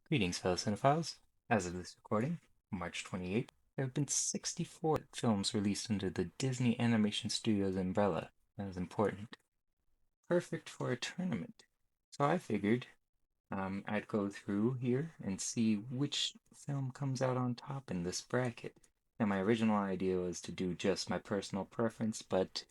Greetings, fellow cinephiles. As of this recording, March 28th, there have been 64 films released under the Disney Animation Studios umbrella. That is important. Perfect for a tournament. So I figured I'd go through here and see which film comes out on top in this bracket. Now, my original idea was to do just my personal preference, but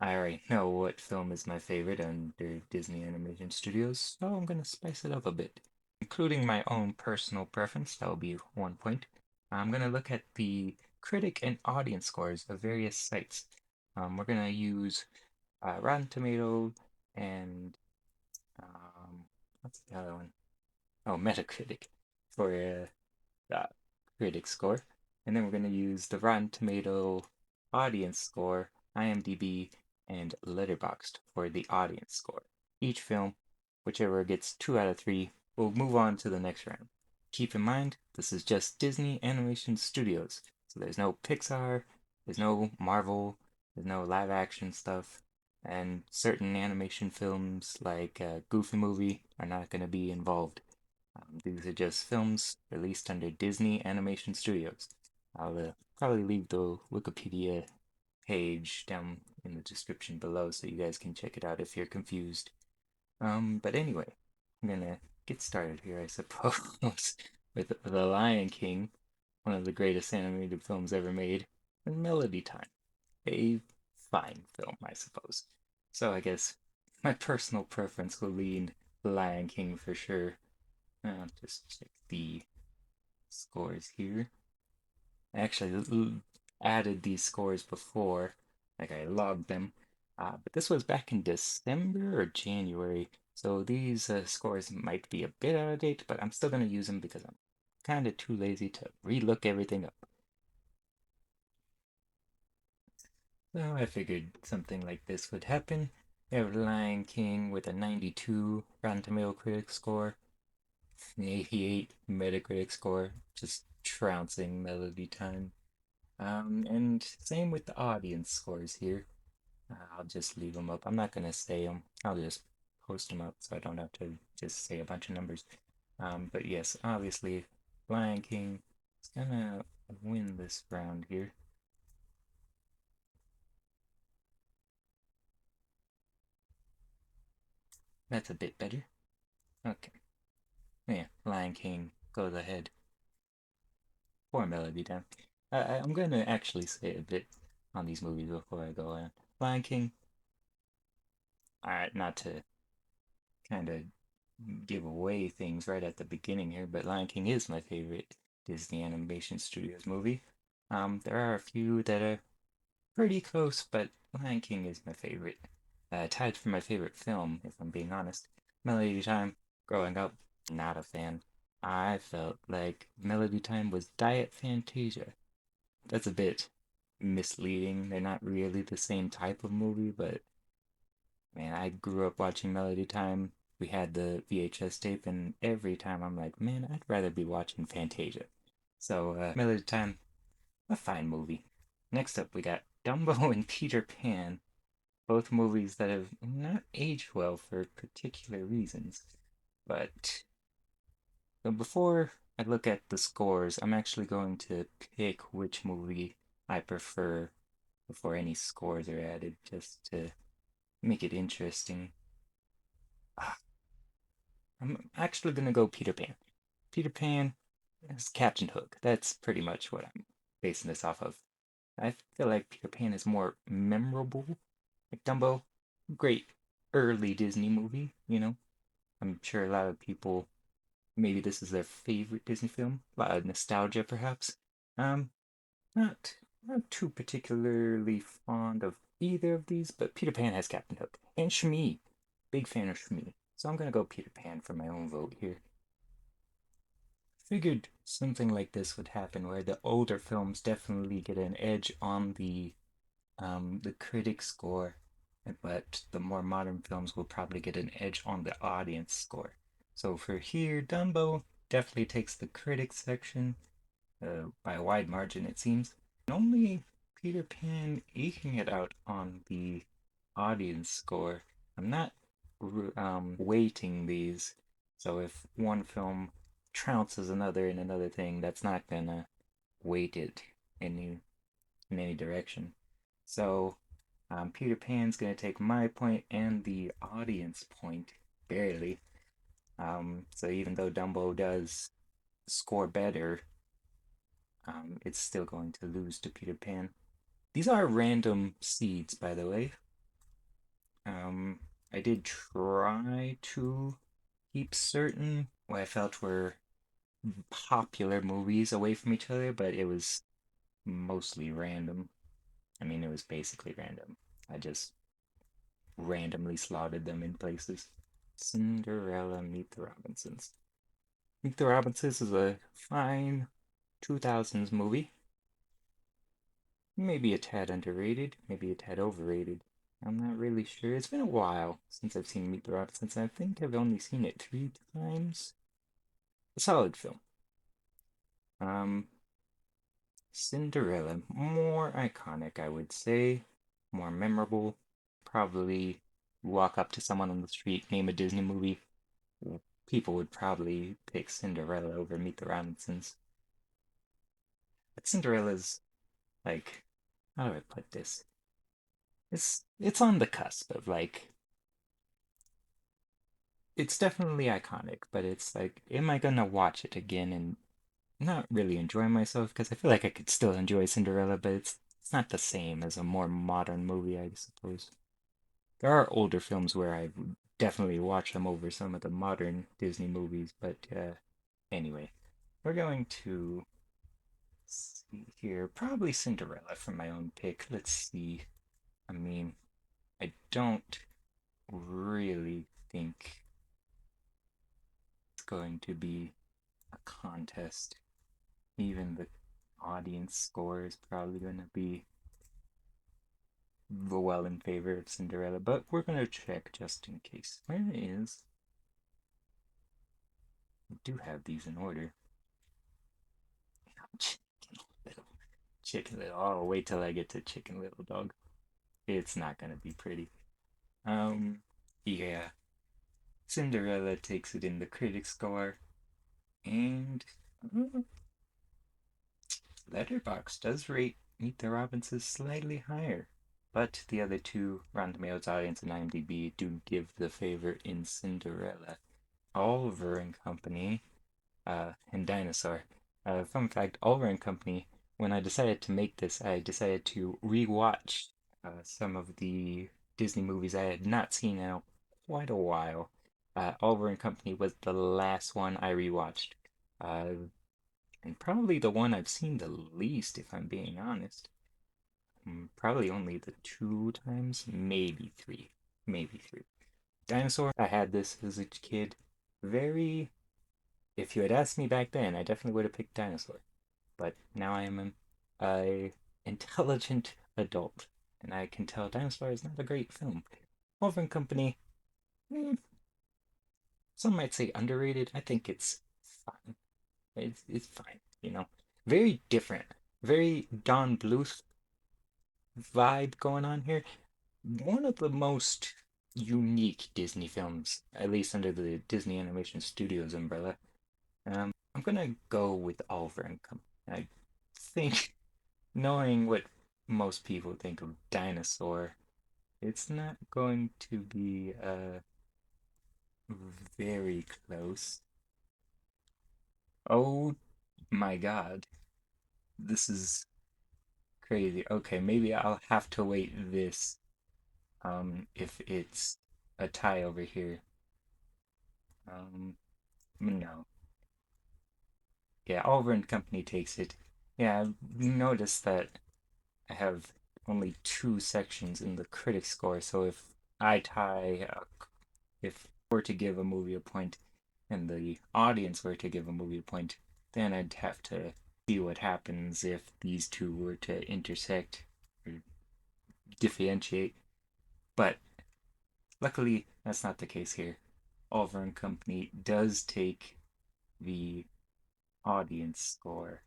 I already know what film is my favorite under Disney Animation Studios, so I'm going to spice it up a bit. Including my own personal preference, that will be 1 point. I'm going to look at the critic and audience scores of various sites. We're going to use Rotten Tomato and what's the other one? Oh, Metacritic for the critic score. And then we're going to use the Rotten Tomato audience score, IMDb, and Letterboxd for the audience score. Each film, whichever gets 2 out of 3, will move on to the next round. Keep in mind, this is just Disney Animation Studios, so there's no Pixar, there's no Marvel, there's no live action stuff, and certain animation films like Goofy Movie are not going to be involved. These are just films released under Disney Animation Studios. I'll probably leave the Wikipedia page down in the description below so you guys can check it out if you're confused. But anyway, I'm gonna get started here, I suppose, with The Lion King, one of the greatest animated films ever made, and Melody Time, a fine film, I suppose. So I guess my personal preference will lean The Lion King for sure. I'll just check the scores here. I actually added these scores before, like I logged them, but this was back in December or January, so these scores might be a bit out of date, but I'm still going to use them because I'm kind of too lazy to relook everything up. So I figured something like this would happen. We have Lion King with a 92 Rotten Tomato Critic score, an 88 Metacritic score, just trouncing Melody Time. And same with the audience scores here. I'll just leave them up. I'm not gonna say them. I'll just post them up so I don't have to just say a bunch of numbers. But yes, obviously, Lion King is gonna win this round here. That's a bit better. Okay. Yeah, Lion King goes ahead. Poor Melody Time. I'm gonna actually say a bit on these movies before I go on. Lion King. Alright, not to kind of give away things right at the beginning here, but Lion King is my favorite Disney Animation Studios movie. There are a few that are pretty close, but Lion King is my favorite. Tied for my favorite film, if I'm being honest. Melody Time, growing up, not a fan. I felt like Melody Time was Diet Fantasia. That's a bit misleading. They're not really the same type of movie, but man, I grew up watching Melody Time. We had the VHS tape, and every time I'm like, man, I'd rather be watching Fantasia. So, Melody Time, a fine movie. Next up, we got Dumbo and Peter Pan, both movies that have not aged well for particular reasons. But before I look at the scores, I'm actually going to pick which movie I prefer before any scores are added, just to make it interesting. Ah, I'm actually gonna go Peter Pan. Peter Pan is Captain Hook. That's pretty much what I'm basing this off of. I feel like Peter Pan is more memorable. Like Dumbo, great early Disney movie, you know. I'm sure a lot of people, maybe this is their favorite Disney film. A lot of nostalgia, perhaps. Um, not not too particularly fond of either of these, but Peter Pan has Captain Hook. And Shmi, big fan of Shmi. So I'm gonna go Peter Pan for my own vote here. Figured something like this would happen where the older films definitely get an edge on the critic score, but the more modern films will probably get an edge on the audience score. So for here, Dumbo definitely takes the critic section by a wide margin, it seems. And only Peter Pan eking it out on the audience score. I'm not weighting these, so if one film trounces another in another thing, that's not gonna weight it any in any direction. So Peter Pan's gonna take my point and the audience point barely. So even though Dumbo does score better, it's still going to lose to Peter Pan. These are random seeds, by the way. Um, I did try to keep certain what I felt were popular movies away from each other, but it was mostly random. I mean, it was basically random. I just randomly slotted them in places. Cinderella Meet the Robinsons. Meet the Robinsons is a fine 2000s movie. Maybe a tad underrated, maybe a tad overrated. I'm not really sure. It's been a while since I've seen Meet the Robinsons. I think I've only seen it 3 times. A solid film. Um, Cinderella, more iconic, I would say. More memorable. Probably walk up to someone on the street, name a Disney movie. People would probably pick Cinderella over Meet the Robinsons. But Cinderella's like, how do I put this? It's on the cusp of like it's definitely iconic, but it's like, am I gonna watch it again and not really enjoy myself? Because I feel like I could still enjoy Cinderella, but it's not the same as a more modern movie, I suppose. There are older films where I would definitely watch them over some of the modern Disney movies, but anyway, we're going to see here. Probably Cinderella for my own pick. Let's see. I mean, I don't really think it's going to be a contest. Even the audience score is probably going to be well in favor of Cinderella, but we're going to check just in case. Where is. I do have these in order. Chicken Little. Chicken Little. Oh, wait till I get to Chicken Little Dog. It's not going to be pretty. Um, yeah. Cinderella takes it in the critic score, and Letterbox does rate Meet the Robinsons slightly higher, but the other two, Rotten Tomatoes audience and IMDb, do give the favor in Cinderella. Oliver and Company, and Dinosaur. Fun fact: Oliver and Company. When I decided to make this, I decided to rewatch some of the Disney movies I had not seen in quite a while. Oliver and Company was the last one I rewatched. Uh, and probably the one I've seen the least, if I'm being honest. Probably only the 2 times, maybe three. Maybe three. Dinosaur, I had this as a kid. Very. If you had asked me back then, I definitely would have picked Dinosaur. But now I am a intelligent adult, and I can tell Dinosaur is not a great film. Wolf Company, mm, some might say underrated. I think it's fine. It's fine, you know. Very different, very Don Bluth vibe going on here. One of the most unique Disney films, at least under the Disney Animation Studios umbrella. I'm gonna go with Oliver and Company. I think, knowing what most people think of Dinosaur, it's not going to be very close. Oh my God, this is crazy. Okay, maybe I'll have to wait this if it's a tie over here. No. Yeah, Oliver and Company takes it. Yeah, you notice that I have only 2 sections in the critic score, so if I tie, if I were to give a movie a point and the audience were to give a movie a point, then I'd have to see what happens if these two were to intersect or differentiate. But luckily, that's not the case here. Oliver and Company does take the audience score.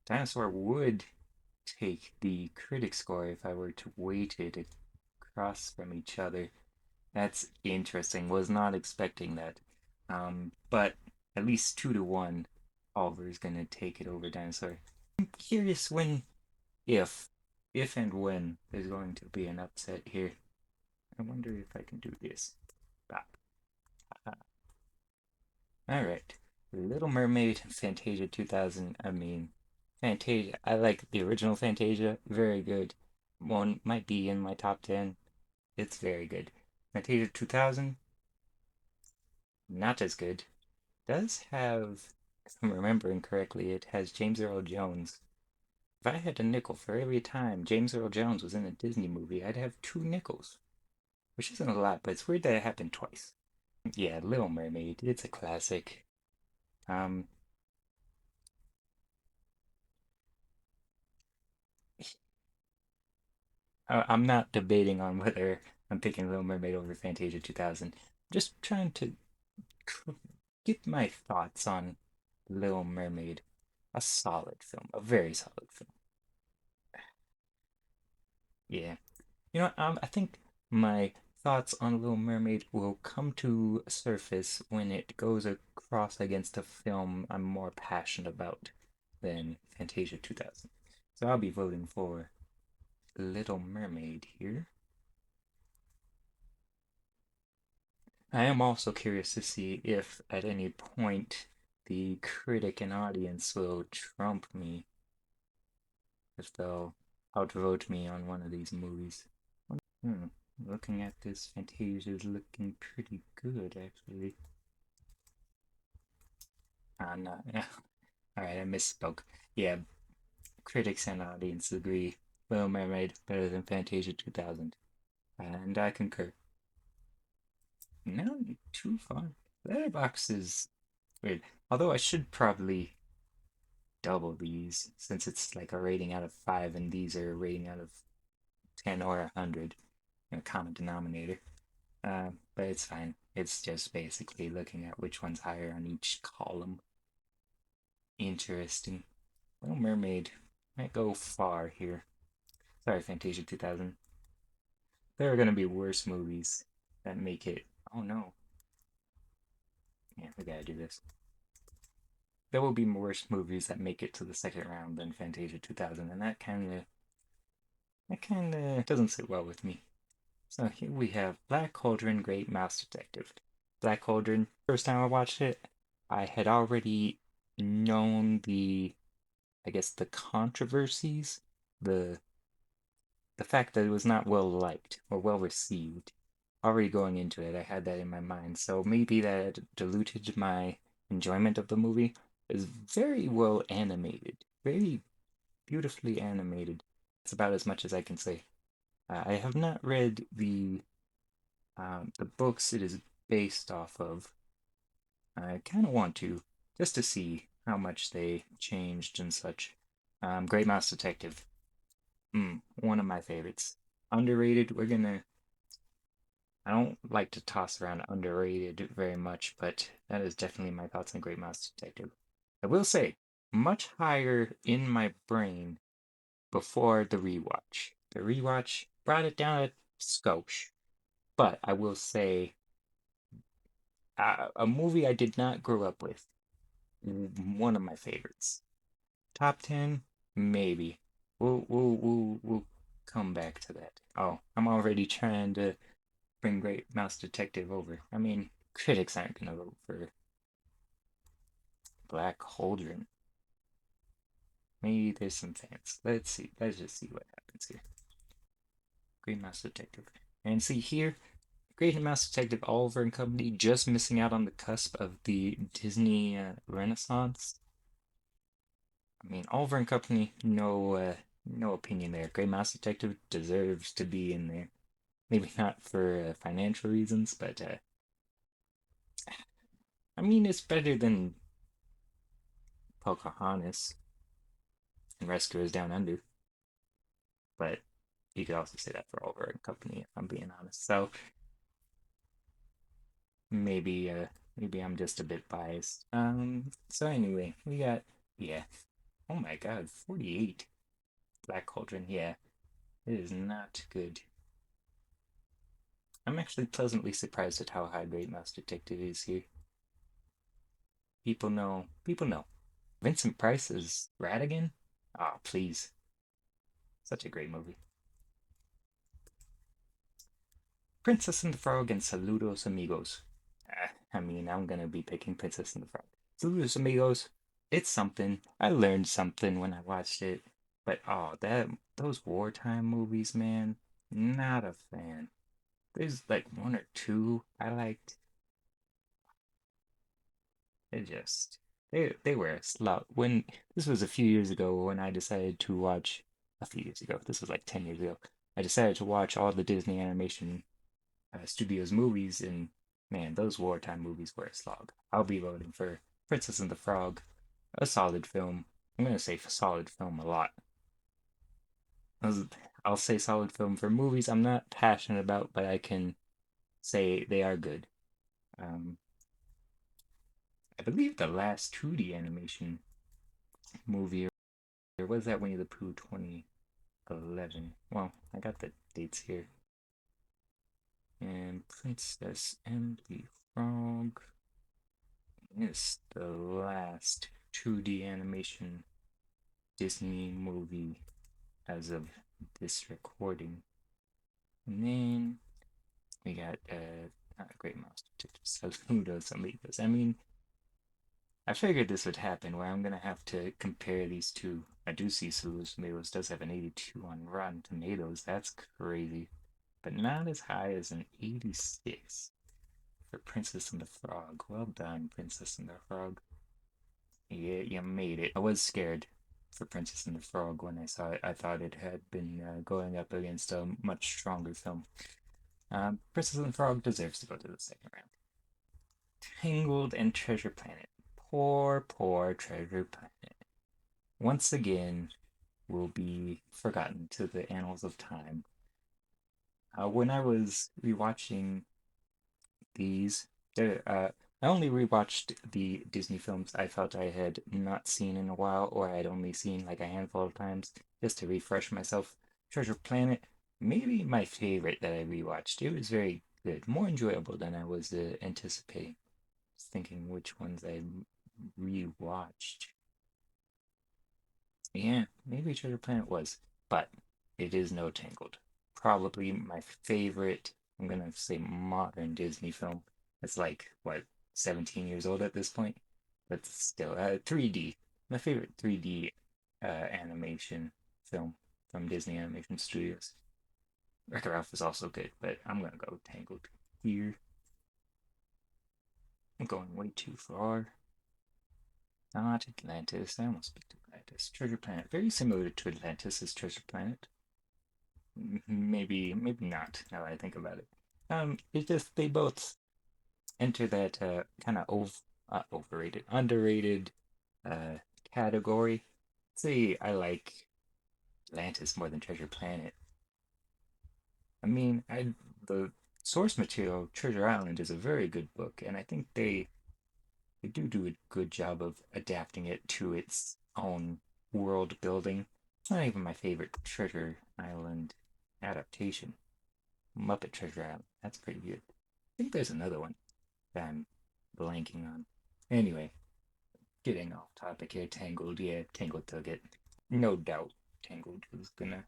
Dinosaur would take the critic score if I were to weight it across from each other. That's interesting. Was not expecting that. But at least 2-1, Oliver's gonna take it over Dinosaur. I'm curious if, if and when there's going to be an upset here. I wonder if I can do this. Ah, ah. All right. Little Mermaid, Fantasia 2000. I mean, Fantasia. I like the original Fantasia. Very good. One might be in my top 10. It's very good. Fantasia 2000, not as good. Does have, if I'm remembering correctly, it has James Earl Jones. If I had a nickel for every time James Earl Jones was in a Disney movie, I'd have two nickels, which isn't a lot, but it's weird that it happened twice. Yeah, Little Mermaid, it's a classic. Um, I'm not debating on whether I'm picking Little Mermaid over Fantasia 2000. Just trying to get my thoughts on Little Mermaid. A solid film, a very solid film. Yeah. You know, I think my thoughts on Little Mermaid will come to surface when it goes across against a film I'm more passionate about than Fantasia 2000. So I'll be voting for Little Mermaid here. I am also curious to see if at any point the critic and audience will trump me, if they'll outvote me on one of these movies. Hmm. Looking at this, Fantasia is looking pretty good, actually. No, yeah. All right, I misspoke. Yeah, critics and audience agree. Little Mermaid better than Fantasia 2000, and I concur. No, too far. Letterbox is weird. Although I should probably double these since it's like a rating out of 5, and these are a rating out of 10 or 100, common denominator. But it's fine. It's just basically looking at which one's higher on each column. Interesting. Little Mermaid might go far here. Sorry, Fantasia 2000. There are going to be worse movies that make it. Oh no. Yeah, we gotta do this. There will be worse movies that make it to the second round than Fantasia 2000, and that kind of doesn't sit well with me. So here we have Black Cauldron, Great Mouse Detective. Black Cauldron, first time I watched it, I had already known I guess, the controversies, the the fact that it was not well liked or well received. Already going into it, I had that in my mind. So maybe that diluted my enjoyment of the movie. It's very well animated, very beautifully animated. It's about as much as I can say. I have not read the books it is based off of. I kind of want to, just to see how much they changed and such. Great Mouse Detective, one of my favorites. Underrated. I don't like to toss around underrated very much, but that is definitely my thoughts on Great Mouse Detective. I will say, much higher in my brain before the rewatch. The rewatch brought it down a skosh, but I will say, a movie I did not grow up with. One of my favorites. Top 10, maybe. We'll come back to that. Oh, I'm already trying to bring Great Mouse Detective over. I mean, critics aren't gonna vote for Black Cauldron. Maybe there's some fans. Let's see. Let's just see what happens here. Great Mouse Detective. And see here, Great Mouse Detective, Oliver and Company, just missing out on the cusp of the Disney Renaissance. I mean, Oliver and Company, no opinion there. Great Mouse Detective deserves to be in there. Maybe not for financial reasons, but I mean, it's better than Pocahontas and Rescuers Down Under. But you could also say that for Oliver and Company, if I'm being honest. So maybe, maybe I'm just a bit biased. So anyway, we got, yeah. Oh my God, 48. Black Cauldron, yeah. It is not good. I'm actually pleasantly surprised at how high Great Mouse Detective is here. People know. People know. Vincent Price is Radigan? Ah, oh, please. Such a great movie. Princess and the Frog and Saludos Amigos. I mean, I'm gonna be picking Princess and the Frog. Saludos Amigos. It's something. I learned something when I watched it. But oh, that those wartime movies, man, not a fan. There's like one or two I liked. They just they were a slot. When this was a few years ago when I decided to watch a few years ago. This was like 10 years ago. I decided to watch all the Disney animation studios movies, and man, those wartime movies were a slog. I'll be voting for Princess and the Frog, a solid film. I'm gonna say solid film a lot. I'll say solid film for movies I'm not passionate about, but I can say they are good. Um, I believe the last 2D animation movie, or was that Winnie the Pooh 2011? Well, I got the dates here. And Princess and the Frog is the last 2D animation Disney movie as of this recording. And then we got Great Mouse Detective Saludos Amigos. I mean, I figured this would happen where I'm gonna have to compare these two. I do see Saludos Amigos does have an 82 on Rotten Tomatoes. That's crazy. But not as high as an 86 for Princess and the Frog. Well done, Princess and the Frog. Yeah, you made it. I was scared for Princess and the Frog when I saw it. I thought it had been going up against a much stronger film. Princess and the Frog deserves to go to the second round. Tangled and Treasure Planet. Poor, poor Treasure Planet. Once again, will be forgotten to the annals of time. When I was rewatching these, I only rewatched the Disney films I felt I had not seen in a while, or I'd only seen like a handful of times, just to refresh myself. Treasure Planet, maybe my favorite that I rewatched. It was very good, more enjoyable than I was anticipating. I was thinking which ones I rewatched. Yeah, maybe Treasure Planet was, but it is no Tangled. Probably my favorite, I'm gonna say modern Disney film. It's like, what, 17 years old at this point? But still, 3D. My favorite 3D animation film from Disney Animation Studios. Wreck-It Ralph is also good, but I'm gonna go Tangled here. I'm going way too far. Not Atlantis. I almost picked Atlantis. Treasure Planet. Very similar to Atlantis' Treasure Planet. Maybe not, now that I think about it. It's just they both enter that kind of overrated, underrated uh, category. Say I like Atlantis more than Treasure Planet. I mean, the source material, Treasure Island, is a very good book, and I think they do a good job of adapting it to its own world building. It's not even my favorite Treasure Island adaptation. Muppet Treasure Island. That's pretty good. I think there's another one that I'm blanking on. Anyway, getting off topic here. Tangled, yeah, Tangled took it. No doubt Tangled was gonna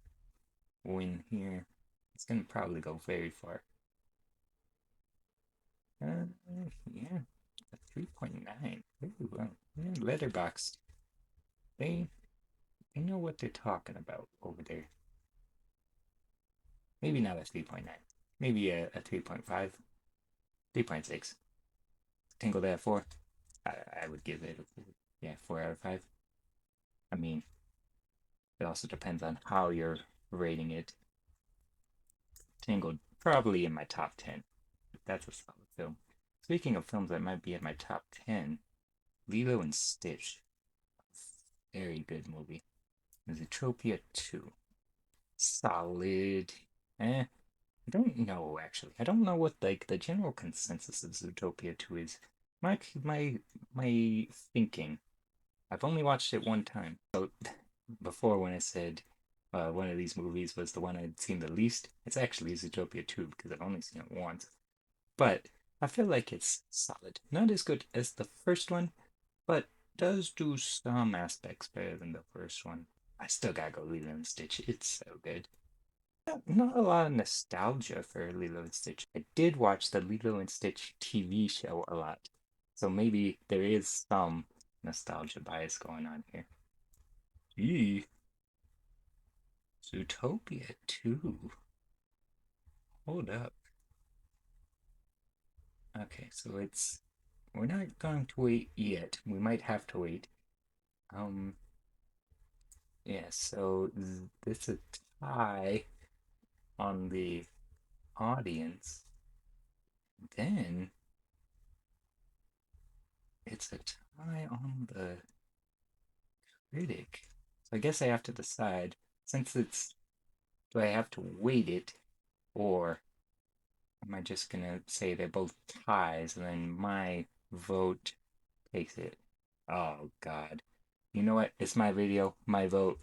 win here. It's gonna probably go very far. Uh, yeah, a 3.9. Very well. Yeah, Letterboxd. They they know what they're talking about over there. Maybe not a 3.9. Maybe a 3.5. 3.6. Tangled at 4. I would give it a 4. Yeah, 4 out of 5. I mean, it also depends on how you're rating it. Tangled, probably in my top 10. That's a solid film. Speaking of films that might be in my top 10, Lilo and Stitch. Very good movie. Zootopia 2. Solid. I don't know actually. I don't know what like the general consensus of Zootopia 2 is. My my thinking. I've only watched it one time. So before when I said one of these movies was the one I'd seen the least. It's actually Zootopia 2 because I've only seen it once. But I feel like it's solid. Not as good as the first one, but does do some aspects better than the first one. I still gotta go Lilo and Stitch. It's so good. Not a lot of nostalgia for Lilo and Stitch. I did watch the Lilo and Stitch TV show a lot, so maybe there is some nostalgia bias going on here. Eee, Zootopia 2. Hold up. Okay, so we're not going to wait yet. We might have to wait. Um, yeah, so this is a tie on the audience. Then it's a tie on the critic. So I guess I have to decide, since it's, do I have to weight it, or am I just gonna say they're both ties and then my vote takes it? Oh God. You know what? It's my video. My vote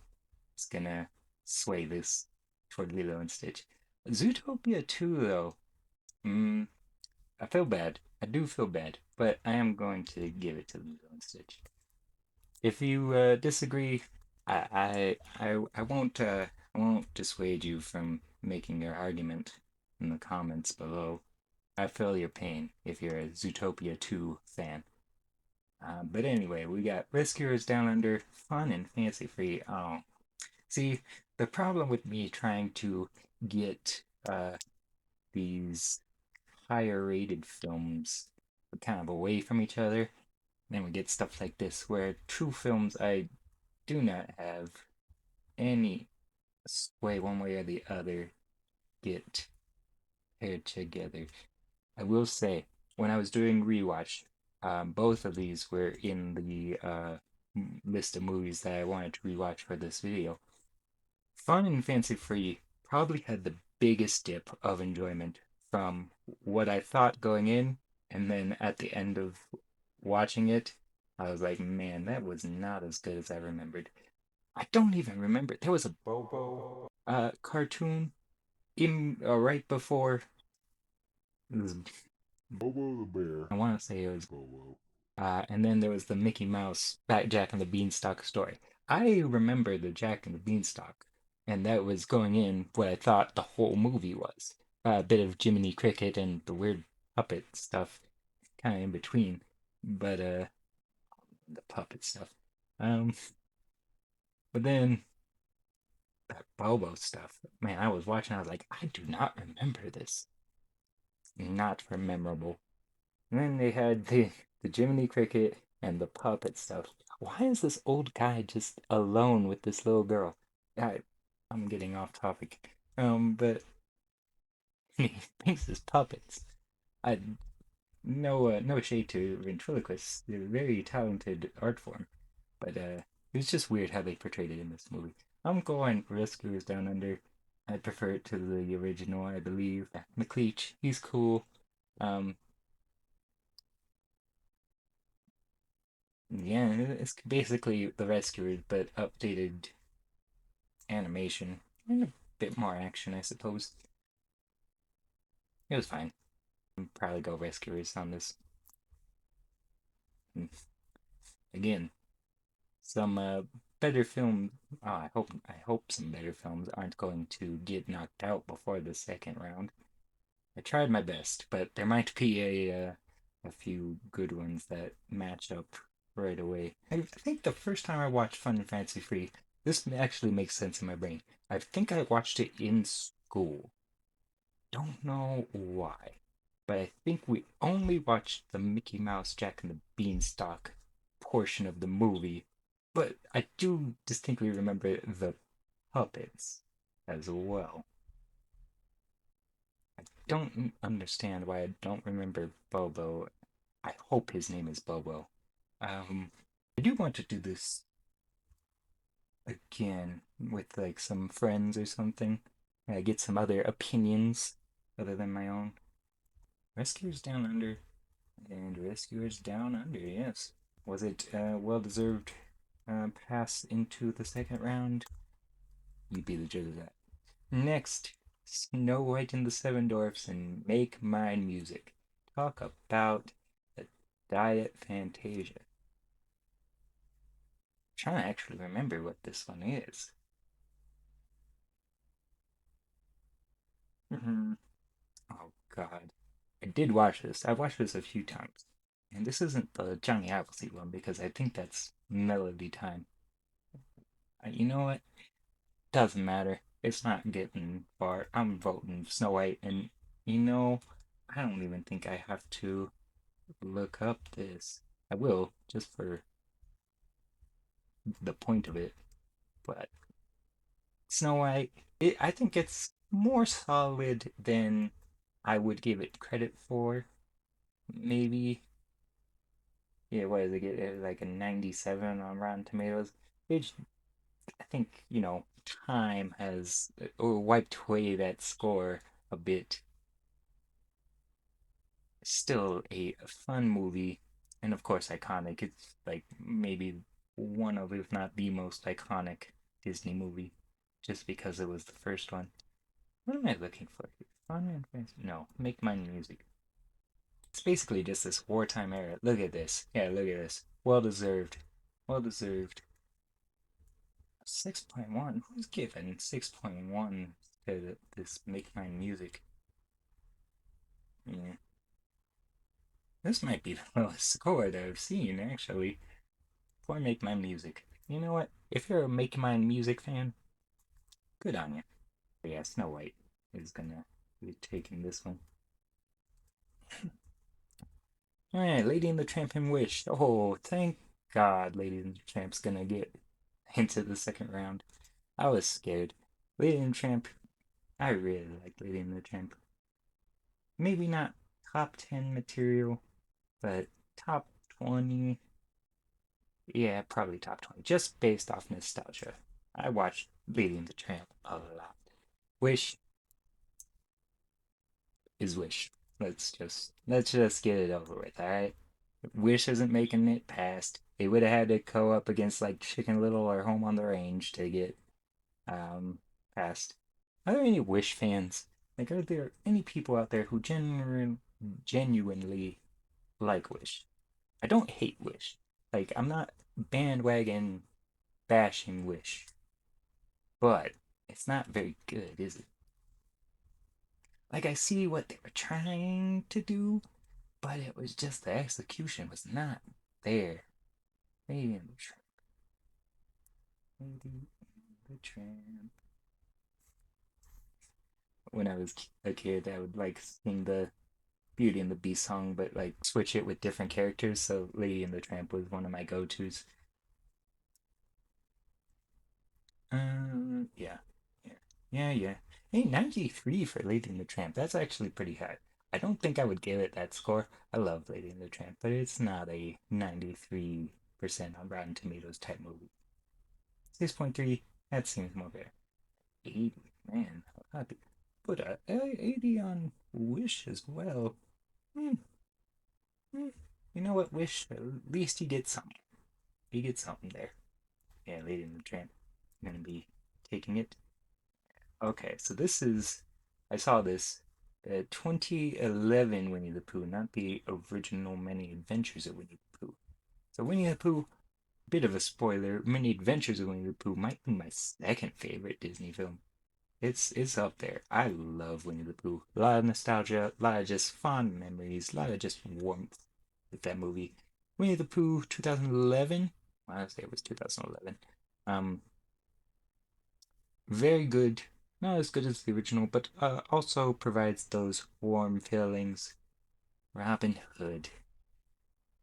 is gonna sway this toward Lilo and Stitch. Zootopia 2, though. Mm, I feel bad. I do feel bad, but I am going to give it to Lilo and Stitch. If you disagree, I won't dissuade you from making your argument in the comments below. I feel your pain if you're a Zootopia 2 fan. But anyway, we got Rescuers Down Under, fun and fancy free. Oh, see, the problem with me trying to get these higher rated films kind of away from each other, then we get stuff like this, where true films I do not have any sway one way or the other get paired together. I will say, when I was doing rewatch, both of these were in the list of movies that I wanted to rewatch for this video. Fun and Fancy Free probably had the biggest dip of enjoyment from what I thought going in, and then at the end of watching it, I was like, man, that was not as good as I remembered. I don't even remember. There was a Bobo cartoon in right before. It was, Bobo the bear. I want to say it was, Bobo. and then there was the Mickey Mouse Jack and the Beanstalk story. I remember the Jack and the Beanstalk, and that was going in what I thought the whole movie was. A bit of Jiminy Cricket and the weird puppet stuff, kind of in between, but the puppet stuff. Um, but then that Bobo stuff, man, I was watching, I was like, I do not remember this. Not for memorable. And then they had the Jiminy Cricket and the puppet stuff. Why is this old guy just alone with this little girl? I, I'm getting off topic. But he thinks his puppets. I no shade to ventriloquists. They're a very talented art form, but it's just weird how they portrayed it in this movie. I'm going Rescuers Down Under. I prefer it to the original, I believe. McLeach, he's cool. Um, Yeah, it's basically the Rescuers, but updated animation and a bit more action, I suppose. It was fine. I'd probably go Rescuers on this. And again, some better film. Oh, I hope some better films aren't going to get knocked out before the second round. I tried my best, but there might be a few good ones that match up right away. I think the first time I watched Fun and Fancy Free, this actually makes sense in my brain. I think I watched it in school. Don't know why, but I think we only watched the Mickey Mouse Jack and the Beanstalk portion of the movie, but I do distinctly remember the puppets as well. Don't understand why I don't remember Bobo. I hope his name is Bobo. Um, I do want to do this again with like some friends or something. Get some other opinions other than my own. Rescuers Down Under and Rescuers Down Under, yes. Was it well deserved pass into the second round? You'd be the judge of that. Next, Snow White and the Seven Dwarfs and Make Mine Music. Talk about a diet fantasia. I'm trying to actually remember what this one is. Hmm. Oh God, I did watch this. I've watched this a few times, and this isn't the Johnny Appleseed one because I think that's Melody Time. You know what? Doesn't matter. It's not getting far. I'm voting Snow White, and you know, I don't even think I have to look up this. I will, just for the point of it. But Snow White, I think it's more solid than I would give it credit for. Maybe, yeah, what did it get? It was like a 97 on Rotten Tomatoes. Which I think, time has wiped away that score a bit. Still a fun movie, and of course iconic. It's like maybe one of, if not the most iconic Disney movie, just because it was the first one. What am I looking for here? Fun and fancy? No, Make Mine Music. It's basically just this wartime era. Look at this. Yeah, look at this. Well deserved. Well deserved. 6.1. Who's given 6.1 to this Make Mine Music? Yeah. This might be the lowest score that I've seen, actually. For Make Mine Music. You know what? If you're a Make Mine Music fan, good on you. But yeah, Snow White is gonna be taking this one. Alright, Lady and the Tramp and Wish. Oh, thank God Lady and the Tramp's gonna get into the second round. I was scared. Lady and the Tramp, I really like Lady and the Tramp. Maybe not top 10 material, but top 20. Yeah, probably top 20, just based off nostalgia. I watched Lady and the Tramp a lot. Wish is Wish. Let's just get it over with, alright? Wish isn't making it past. They would have had to go up against like Chicken Little or Home on the Range to get um past. Are there any Wish fans? Like, are there any people out there who genuinely like Wish? I don't hate Wish. Like, I'm not bandwagon bashing Wish, but it's not very good, is it? Like, I see what they were trying to do, but it was just the execution was not there. Lady and the Tramp. Lady and the Tramp. When I was a kid, I would like sing the Beauty and the Beast song, but like switch it with different characters. So Lady and the Tramp was one of my go-tos. Yeah, yeah, yeah. Hey, 93 for Lady and the Tramp. That's actually pretty high. I don't think I would give it that score. I love Lady and the Tramp, but it's not a 93% on Rotten Tomatoes type movie. 6.3, that seems more fair. 80, man, how could put a 80 on Wish as well? Hmm, hmm. You know what, Wish? At least he gets something. He gets something there. Yeah, Lady and the Tramp. I'm gonna be taking it. Okay, so this is. I saw this. 2011 Winnie the Pooh, not the original Many Adventures of Winnie the Pooh. So Winnie the Pooh, bit of a spoiler. Many Adventures of Winnie the Pooh might be my second favorite Disney film. It's up there. I love Winnie the Pooh. A lot of nostalgia, a lot of just fond memories, a lot of just warmth with that movie. Winnie the Pooh 2011. I want to say it was 2011. Um, very good. Not as good as the original, but also provides those warm feelings. Robin Hood.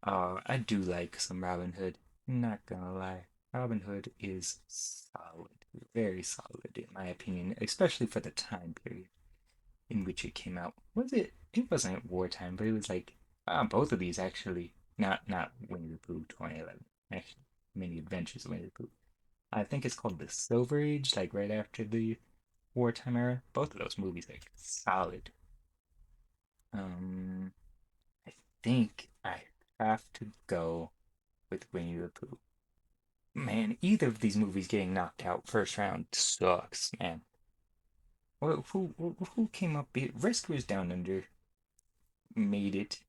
Oh, I do like some Robin Hood. Not gonna lie. Robin Hood is solid. Very solid in my opinion, especially for the time period in which it came out. Was it? It wasn't wartime, but it was like both of these actually. Not Winnie the Pooh 2011. Actually, Many Adventures of Winnie the Pooh. I think it's called the Silver Age, like right after the wartime era. Both of those movies are solid. Um, I think I have to go with Winnie the Pooh. Man, either of these movies getting knocked out first round sucks, man. Who came up? Rescuers Down Under made it.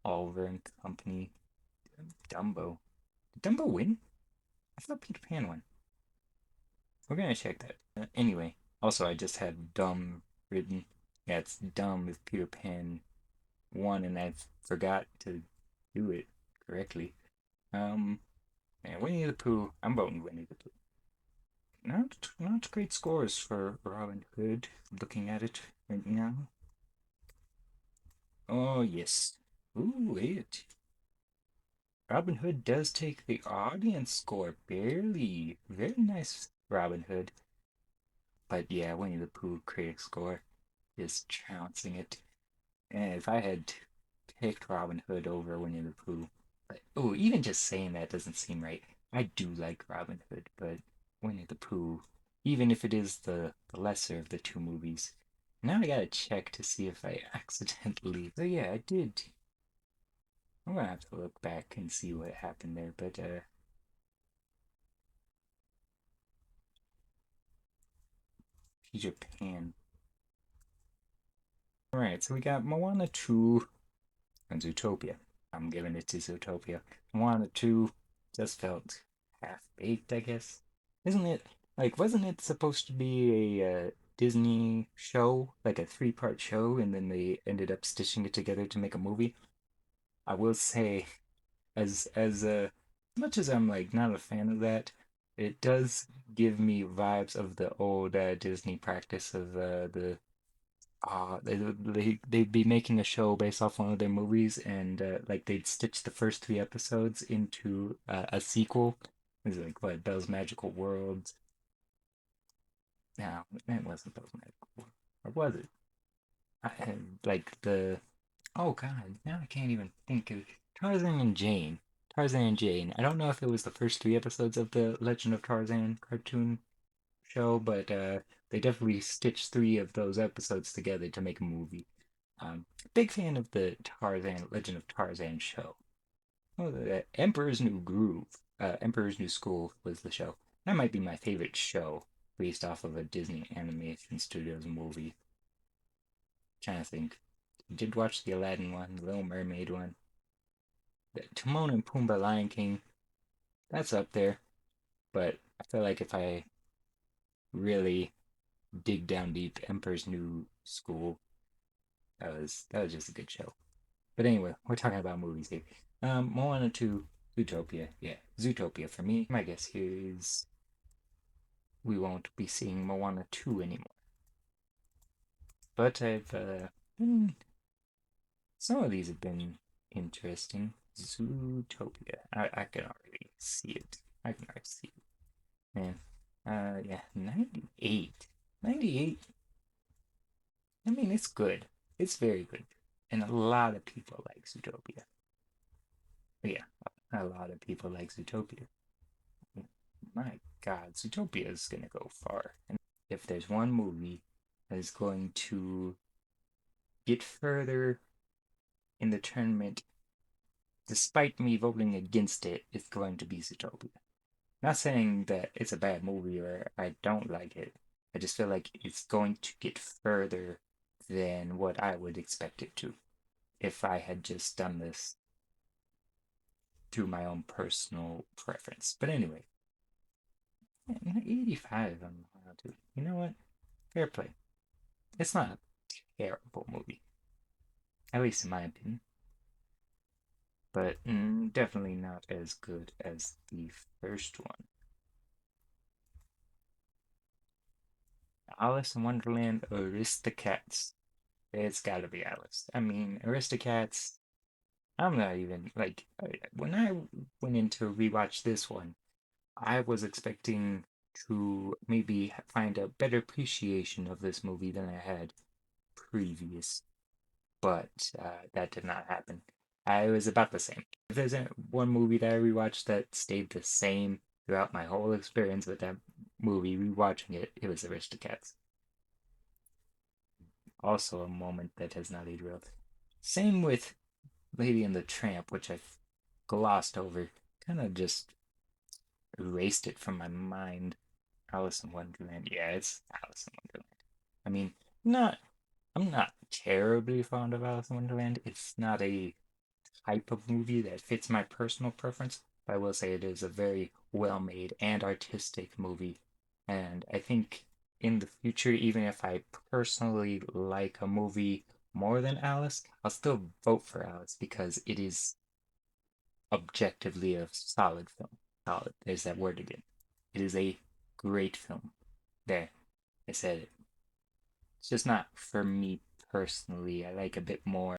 Oliver and Company. Dumbo. Did Dumbo win? I thought Peter Pan won. We're gonna check that. Anyway, also I just had dumb written. Yeah, it's dumb if Peter Pan won and I forgot to do it correctly. Um, and Winnie the Pooh. I'm voting Winnie the Pooh. Not great scores for Robin Hood. Looking at it right now. Oh yes. Ooh, it. Robin Hood does take the audience score barely. Very nice, Robin Hood. But yeah, Winnie the Pooh critic score is trouncing it. And if I had picked Robin Hood over Winnie the Pooh, but oh, even just saying that doesn't seem right. I do like Robin Hood, but Winnie the Pooh, even if it is the lesser of the two movies, now I gotta check to see if I accidentally. So yeah, I did. I'm gonna have to look back and see what happened there, but Peter Pan. All right, so we got Moana 2 and Zootopia. I'm giving it to Zootopia. Moana 2 just felt half-baked, I guess. Isn't it, like, wasn't it supposed to be a Disney show, like a three-part show, and then they ended up stitching it together to make a movie? I will say, as much as I'm like not a fan of that, it does give me vibes of the old Disney practice of they'd be making a show based off one of their movies, and like they'd stitch the first three episodes into a sequel. It was like what Bell's Magical World. No, it wasn't Bell's Magical World, or was it? Like the oh god, now I can't even think of Tarzan and Jane. Tarzan and Jane. I don't know if it was the first three episodes of the Legend of Tarzan cartoon show, but they definitely stitched three of those episodes together to make a movie. Big fan of the Tarzan Legend of Tarzan show. Oh, the Emperor's New Groove. Emperor's New School was the show. That might be my favorite show based off of a Disney Animation Studios movie. Trying to think. Did watch the Aladdin one, the Little Mermaid one, the Timon and Pumbaa Lion King. That's up there, but I feel like if I really dig down deep, Emperor's New School, that was just a good show. But anyway, we're talking about movies here. Moana 2, Zootopia. Yeah, Zootopia for me. My guess here is we won't be seeing Moana 2 anymore. But some of these have been interesting. Zootopia. I can already see it. I can already see it. Man. Yeah, 98. 98. I mean, it's good. It's very good. And a lot of people like Zootopia. Yeah, a lot of people like Zootopia. My God, Zootopia is gonna go far. And if there's one movie that is going to get further in the tournament, despite me voting against it, it's going to be Zootopia. Not saying that it's a bad movie or I don't like it. I just feel like it's going to get further than what I would expect it to if I had just done this to my own personal preference. But anyway, 85 on Moana. You know what? Fair play. It's not a terrible movie, at least in my opinion, but definitely not as good as the first one. Alice in Wonderland Aristocats. It's gotta be Alice. I mean, Aristocats. I'm not even like when I went in to rewatch this one, I was expecting to maybe find a better appreciation of this movie than I had previous, but that did not happen. I was about the same. If there's one movie that I rewatched that stayed the same throughout my whole experience with that movie, rewatching it, it was Aristocats. Also a moment that has not aged well. Same with Lady and the Tramp, which I've glossed over kind of just erased it from my mind. Alice in Wonderland. Yeah, it's Alice in Wonderland. I mean, not I'm not terribly fond of Alice in Wonderland. It's not a type of movie that fits my personal preference, but I will say it is a very well made and artistic movie. And I think in the future, even if I personally like a movie more than Alice, I'll still vote for Alice because it is objectively a solid film. Solid, there's that word again. It is a great film. There, I said it. It's just not for me personally. I like a bit more.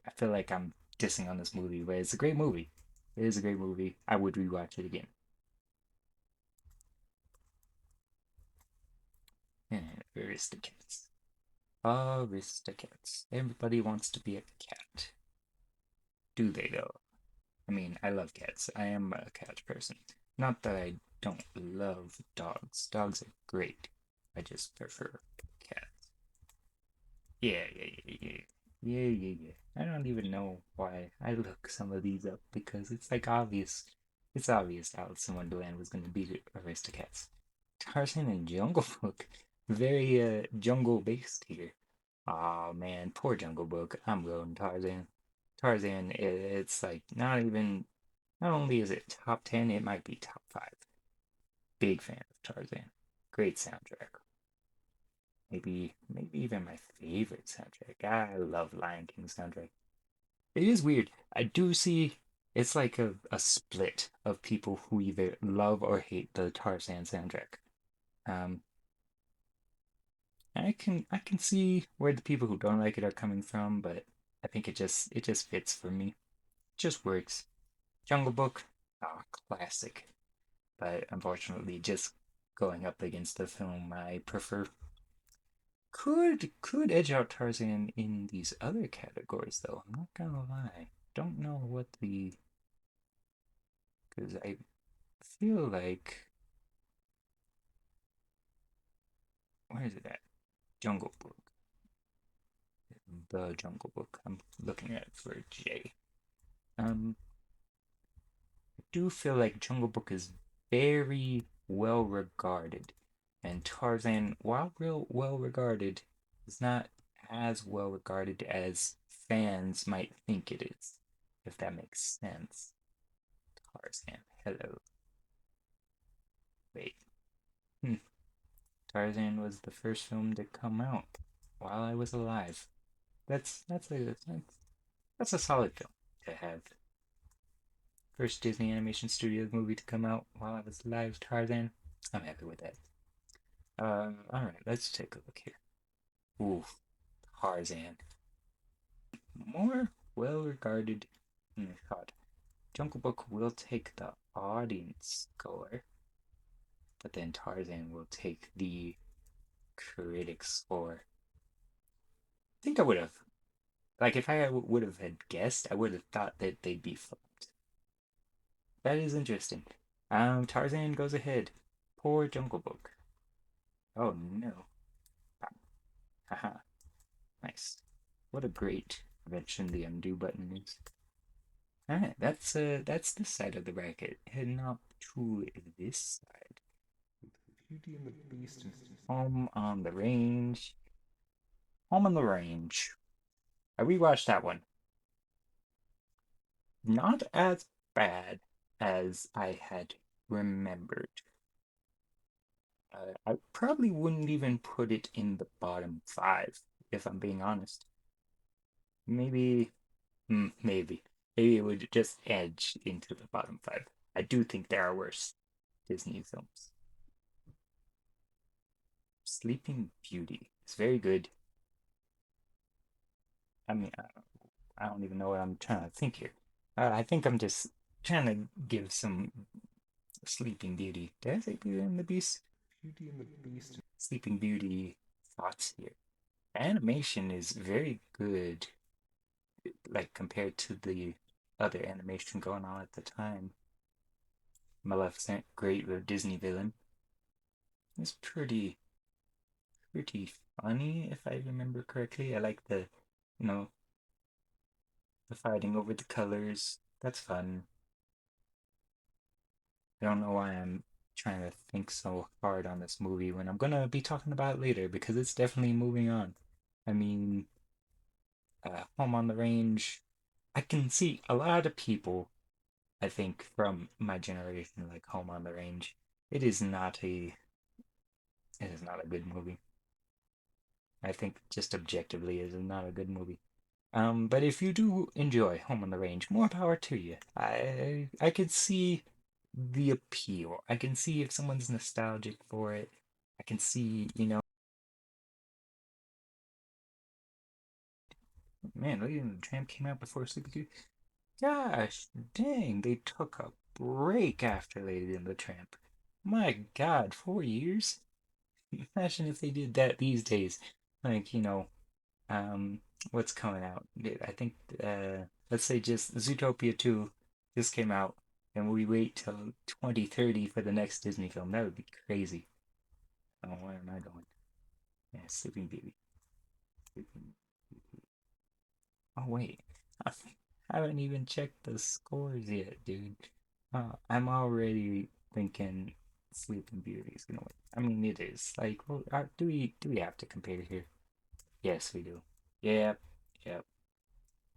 I feel like I'm dissing on this movie, but it's a great movie. It is a great movie. I would rewatch it again. And Aristocats. Aristocats. Everybody wants to be a cat. Do they though? I mean, I love cats. I am a cat person. Not that I don't love dogs. Dogs are great. I just prefer cats. Yeah. Yeah. I don't even know why I look some of these up because it's like obvious. It's obvious Alice in Wonderland was going to be the Aristocats. Tarzan and Jungle Book. Very jungle based here. Oh man, poor Jungle Book. I'm going Tarzan. Tarzan, it's like not even, not only is it top 10, it might be top 5. Big fan of Tarzan. Great soundtrack. Maybe even my favorite soundtrack. I love Lion King soundtrack. It is weird. I do see it's like a split of people who either love or hate the Tarzan soundtrack. Um, I can see where the people who don't like it are coming from, but I think it just fits for me. It just works. Jungle Book, ah, classic. But unfortunately, just going up against the film I prefer could edge out Tarzan in these other categories, though. I'm not gonna lie. Don't know what the because I feel like where is it at? Jungle Book. The Jungle Book. I'm looking at it for J. I do feel like Jungle Book is very well regarded, and Tarzan, while real well regarded, is not as well regarded as fans might think it is, if that makes sense. Tarzan, hello. Wait. Hmm. Tarzan was the first film to come out while I was alive. That's a solid film to have. First Disney Animation Studios movie to come out while I was alive, Tarzan. I'm happy with that. All right, let's take a look here. Ooh, Tarzan, more well regarded than I thought. Jungle Book will take the audience score, but then Tarzan will take the critic score. I think I would have, like, if I would have had guessed, I would have thought that they'd be flipped. That is interesting. Tarzan goes ahead. Poor Jungle Book. Oh no. Haha. Nice. What a great invention the undo button is. Alright, that's this side of the bracket. Heading up to this side. Beauty and the Beast and Home on the Range. Home on the Range. I rewatched that one. Not as bad as I had remembered. I probably wouldn't even put it in the bottom 5, if I'm being honest. Maybe, maybe. Maybe it would just edge into the bottom 5. I do think there are worse Disney films. Sleeping Beauty is very good. I mean, I don't even know what I'm trying to think here. I think I'm just trying to give some Sleeping Beauty. Did I say Beauty and the Beast? Beauty and the Beast. Sleeping Beauty thoughts here. Animation is very good, like compared to the other animation going on at the time. Maleficent, great Disney villain. It's pretty funny if I remember correctly. I like the, you know, the fighting over the colors, That's fun. I don't know why I'm trying to think so hard on this movie when I'm gonna be talking about it later because it's definitely moving on. I mean, Home on the Range. I can see a lot of people, I think, from my generation like Home on the Range. It is not a it is not a good movie. I think just objectively it is not a good movie. But if you do enjoy Home on the Range, more power to you. I could see the appeal. I can see if someone's nostalgic for it. I can see, man, Lady and the Tramp came out before Sleepy Beauty. Gosh, dang, they took a break after Lady and the Tramp. My God, 4 years? Imagine if they did that these days. Like, um, what's coming out? I think, let's say just Zootopia 2 just came out, and we wait till 2030 for the next Disney film. That would be crazy. Oh, where am I going? Yeah, Sleeping Beauty. Sleeping Oh wait, I haven't even checked the scores yet, dude. I'm already thinking Sleeping Beauty is gonna win. I mean, it is. Like, well, do we have to compare here? Yes, we do. Yep, yep.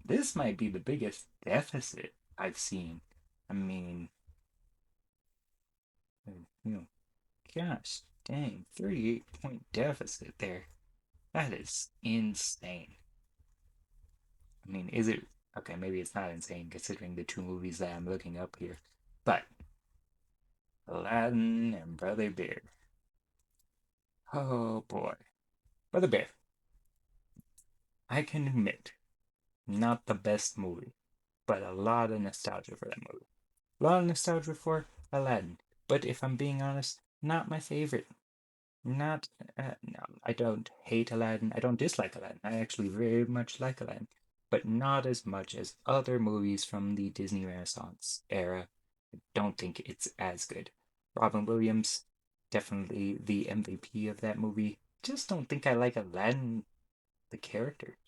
This might be the biggest deficit I've seen. I mean, you know, gosh, dang, 38-point deficit there. That is insane. I mean, is it okay? Maybe it's not insane considering the two movies that I'm looking up here. But Aladdin and Brother Bear. Oh boy. Brother Bear, I can admit, not the best movie, but a lot of nostalgia for that movie. A lot of nostalgia for Aladdin. But if I'm being honest, not my favorite. Not, no, I don't hate Aladdin. I don't dislike Aladdin. I actually very much like Aladdin, but not as much as other movies from the Disney Renaissance era. I don't think it's as good. Robin Williams, definitely the MVP of that movie. Just don't think I like Aladdin, the character.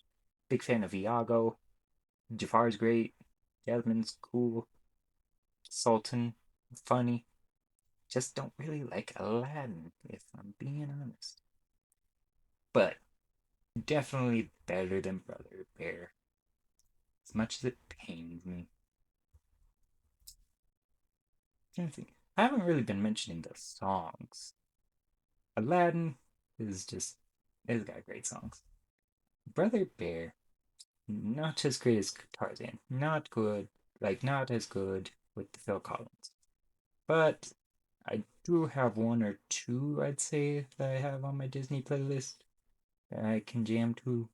Big fan of Iago. Jafar's great. Jasmine's cool. Sultan, funny. Just don't really like Aladdin, if I'm being honest. But definitely better than Brother Bear. As much as it pains me. I think I haven't really been mentioning the songs. Aladdin is just it's got great songs. Brother Bear, not as great as Tarzan. Not good, like not as good with the Phil Collins. But I do have one or two, I'd say, that I have on my Disney playlist that I can jam to.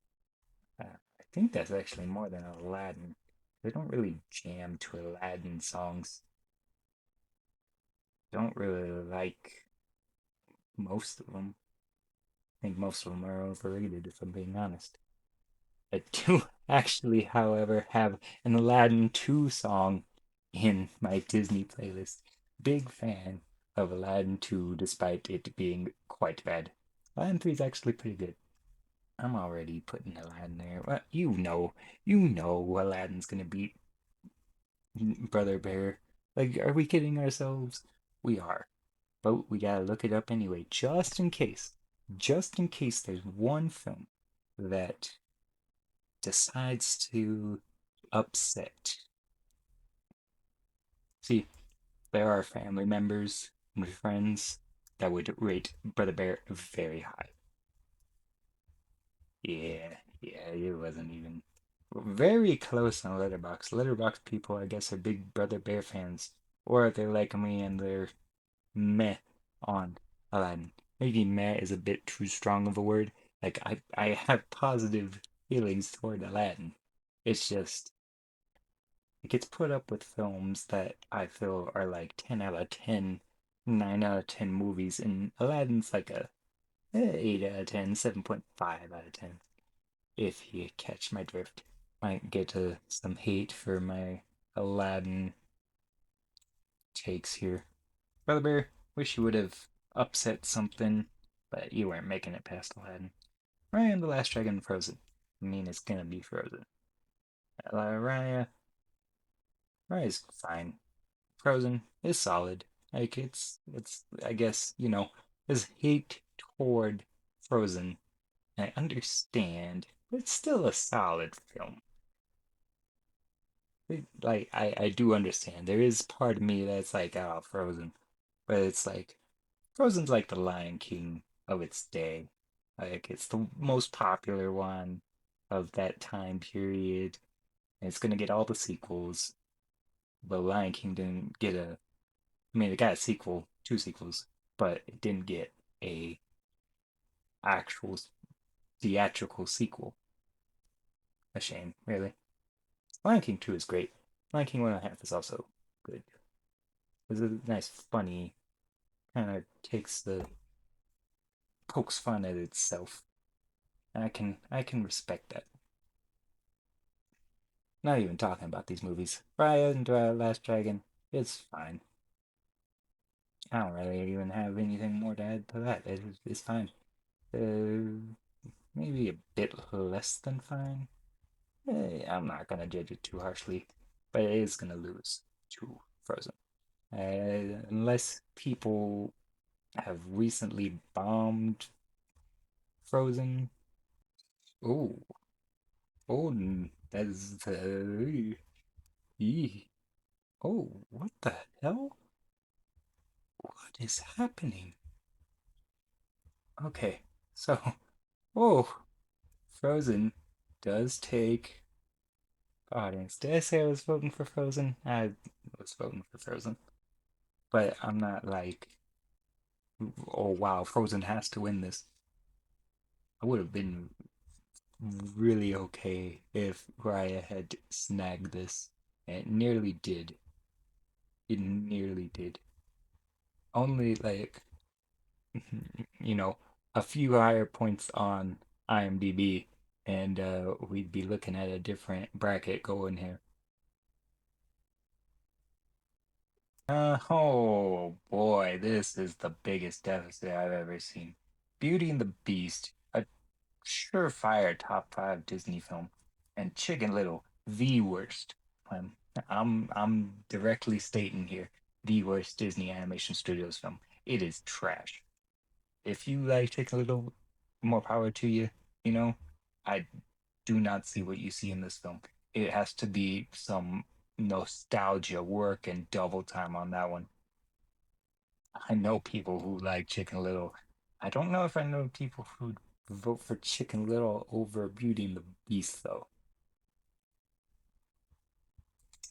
I think that's actually more than Aladdin. I don't really jam to Aladdin songs. Don't really like most of them. I think most of them are overrated, if I'm being honest. I do actually, however, have an Aladdin 2 song in my Disney playlist. Big fan of Aladdin 2, despite it being quite bad. Aladdin 3 is actually pretty good. I'm already putting Aladdin there. Well, you know Aladdin's gonna beat Brother Bear. Like, are we kidding ourselves? We are. But we gotta look it up anyway, just in case. Just in case there's one film that decides to upset. See, there are family members and friends that would rate Brother Bear very high. Yeah, it wasn't even very close on Letterbox. Letterbox people, I guess, are big Brother Bear fans, or they're like me and they're meh on Aladdin. Maybe meh is a bit too strong of a word. Like I have positive feelings toward Aladdin. It's just it gets put up with films that I feel are like 10 out of 10, 9 out of 10 movies, and Aladdin's like a 8 out of 10, 7.5 out of 10, if you catch my drift. Might get some hate for my Aladdin takes here. Brother Bear, wish you would have upset something, but you weren't making it past Aladdin. Raya and the Last Dragon Frozen. I mean, it's gonna be Frozen. Raya, Raya's fine. Frozen is solid. Like it's I guess, there's hate toward Frozen. I understand, but it's still a solid film. Like I do understand. There is part of me that's like, oh, Frozen. But it's like Frozen's like the Lion King of its day. Like it's the most popular one of that time period. And it's gonna get all the sequels. But Lion King didn't get a I mean it got a sequel, two sequels, but it didn't get a actual theatrical sequel. A shame, really. Lion King 2 is great. Lion King 1.5 is also good. It's a nice, funny, kind of takes the pokes fun at itself. And I can respect that. Not even talking about these movies. Raya and Last Dragon, it's fine. I don't really even have anything more to add to that. It's fine. Uh, Maybe a bit less than fine. I'm not gonna judge it too harshly, but it is gonna lose to Frozen. Unless people have recently bombed Frozen. Oh, oh, that is oh, what the hell? What is happening? Okay, so oh, Frozen does take audience. Did I say I was voting for Frozen? I was voting for Frozen, but I'm not like, oh wow, Frozen has to win this. I would have been really okay if Raya had snagged this. And it nearly did. It nearly did. Only like, you know, a few higher points on IMDb, and we'd be looking at a different bracket going here. Oh boy, this is the biggest deficit I've ever seen. Beauty and the Beast, a surefire top five Disney film, and Chicken Little, the worst. Um, I'm directly stating here, the worst Disney Animation Studios film. It is trash. If you like Chicken Little, more power to you. You know, I do not see what you see in this film. It has to be some nostalgia work and double time on that one. I know people who like Chicken Little. I don't know if I know people who vote for Chicken Little over Beauty and the Beast, though.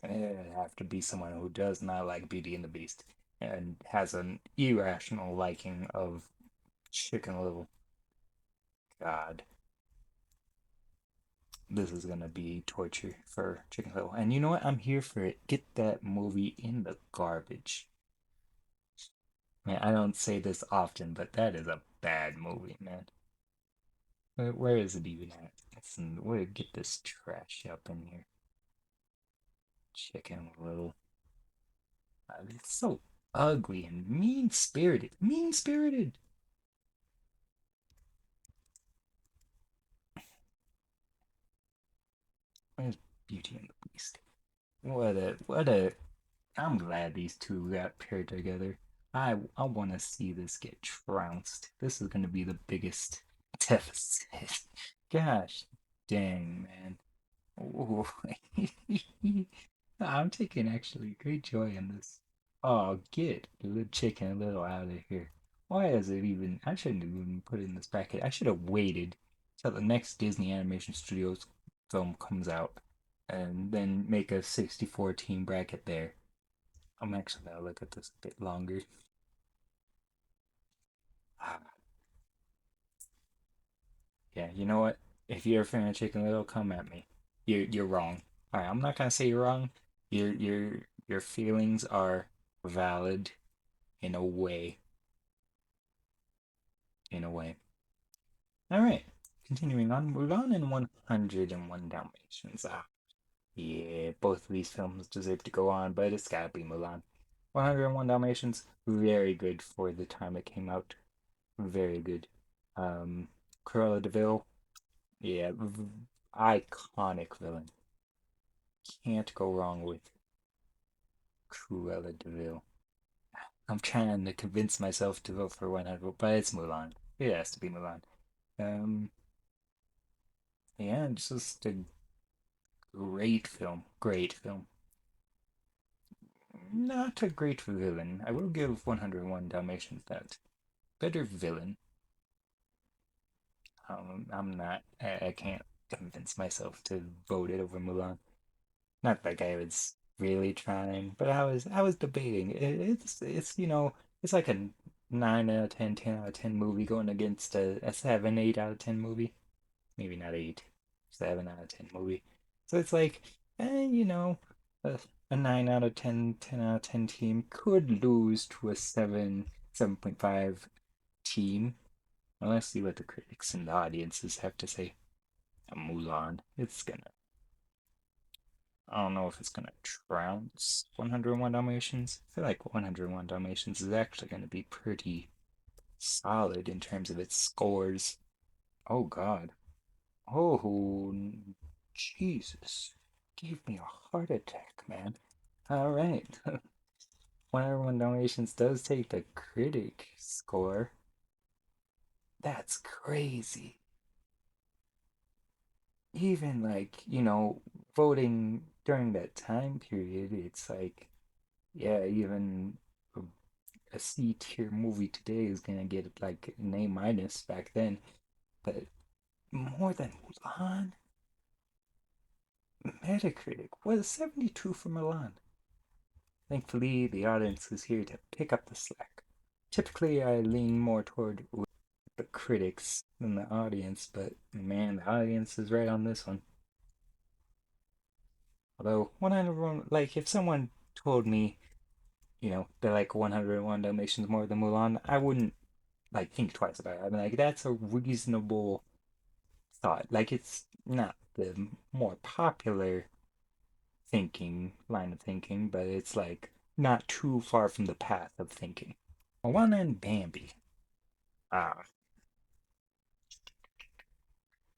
It'd have to be someone who does not like Beauty and the Beast and has an irrational liking of Chicken Little. God, this is gonna be torture for Chicken Little. And you know what? I'm here for it. Get that movie in the garbage. Man, I don't say this often, but that is a bad movie, man. Where is it even at? Where get this trash up in here? Chicken Little. It's so ugly and mean spirited. Mean spirited. Where's Beauty and the Beast? What a. I'm glad these two got paired together. I want to see this get trounced. This is gonna be the biggest deficit. Gosh, dang man. Oh, I'm taking actually great joy in this. Oh, get the chicken a little out of here. Why is it even? I shouldn't have even put it in this bracket. I should have waited till the next Disney Animation Studios film comes out and then make a 64 team bracket there. I'm actually gonna look at this a bit longer. Yeah, you know what? If you're a fan of Chicken Little, come at me. You're wrong. All right, I'm not gonna say you're wrong. Your feelings are valid in a way. In a way. All right. Continuing on, Mulan and 101 Dalmatians. Yeah, both of these films deserve to go on, but it's gotta be Mulan. 101 Dalmatians, very good for the time it came out. Very good. Um, Cruella de Vil, yeah, iconic villain. Can't go wrong with. Cruella de Vil. I'm trying to convince myself to vote for 100, but it's Mulan. It has to be Mulan. Um, yeah, it's just a great film. Great film. Not a great villain. I will give 101 Dalmatians that. Better villain. I'm not. I can't convince myself to vote it over Mulan. Not like I was really trying, but I was debating. It's it's like a 9 out of 10, 10 out of 10 movie going against a 7, 8 out of 10 movie. Maybe not 8, 7 out of 10 movie. So it's like, a, a 9 out of 10, 10 out of 10 team could lose to a 7, 7.5 team. Well, let's see what the critics and the audiences have to say. Mulan. I don't know if it's gonna trounce 101 Dalmatians. I feel like 101 Dalmatians is actually gonna be pretty solid in terms of its scores. Oh God. Oh, Jesus. Gave me a heart attack, man. All right. 101 Dalmatians does take the critic score. That's crazy. Even like, voting during that time period, it's like, yeah, even a C tier movie today is gonna get like an A minus back then, but more than Mulan, Metacritic was 72 for Milan. Thankfully, the audience is here to pick up the slack. Typically, I lean more toward the critics than the audience, but man, the audience is right on this one. Although 101, like if someone told me, they like 101 Dalmatians more than Mulan, I wouldn't like think twice about it. I mean, like that's a reasonable thought. Like it's not the more popular line of thinking, but it's like not too far from the path of thinking. Moana and Bambi. Ah,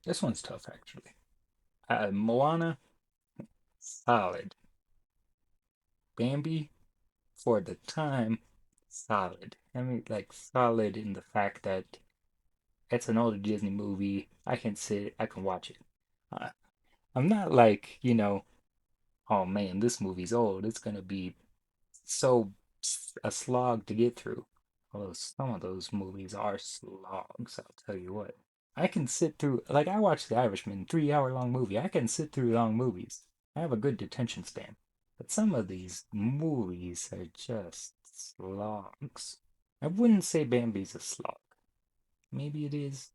this one's tough actually. Moana, solid. Bambi, for the time, solid. I mean, like solid in the fact that it's an older Disney movie. I can watch it. Uh, I'm not like, oh man, this movie's old. It's gonna be so a slog to get through. Although some of those movies are slogs, I'll tell you what. I can sit through, like I watched The Irishman, 3 hour long movie. I can sit through long movies. I have a good detention span. But some of these movies are just slogs. I wouldn't say Bambi's a slog. Maybe it is.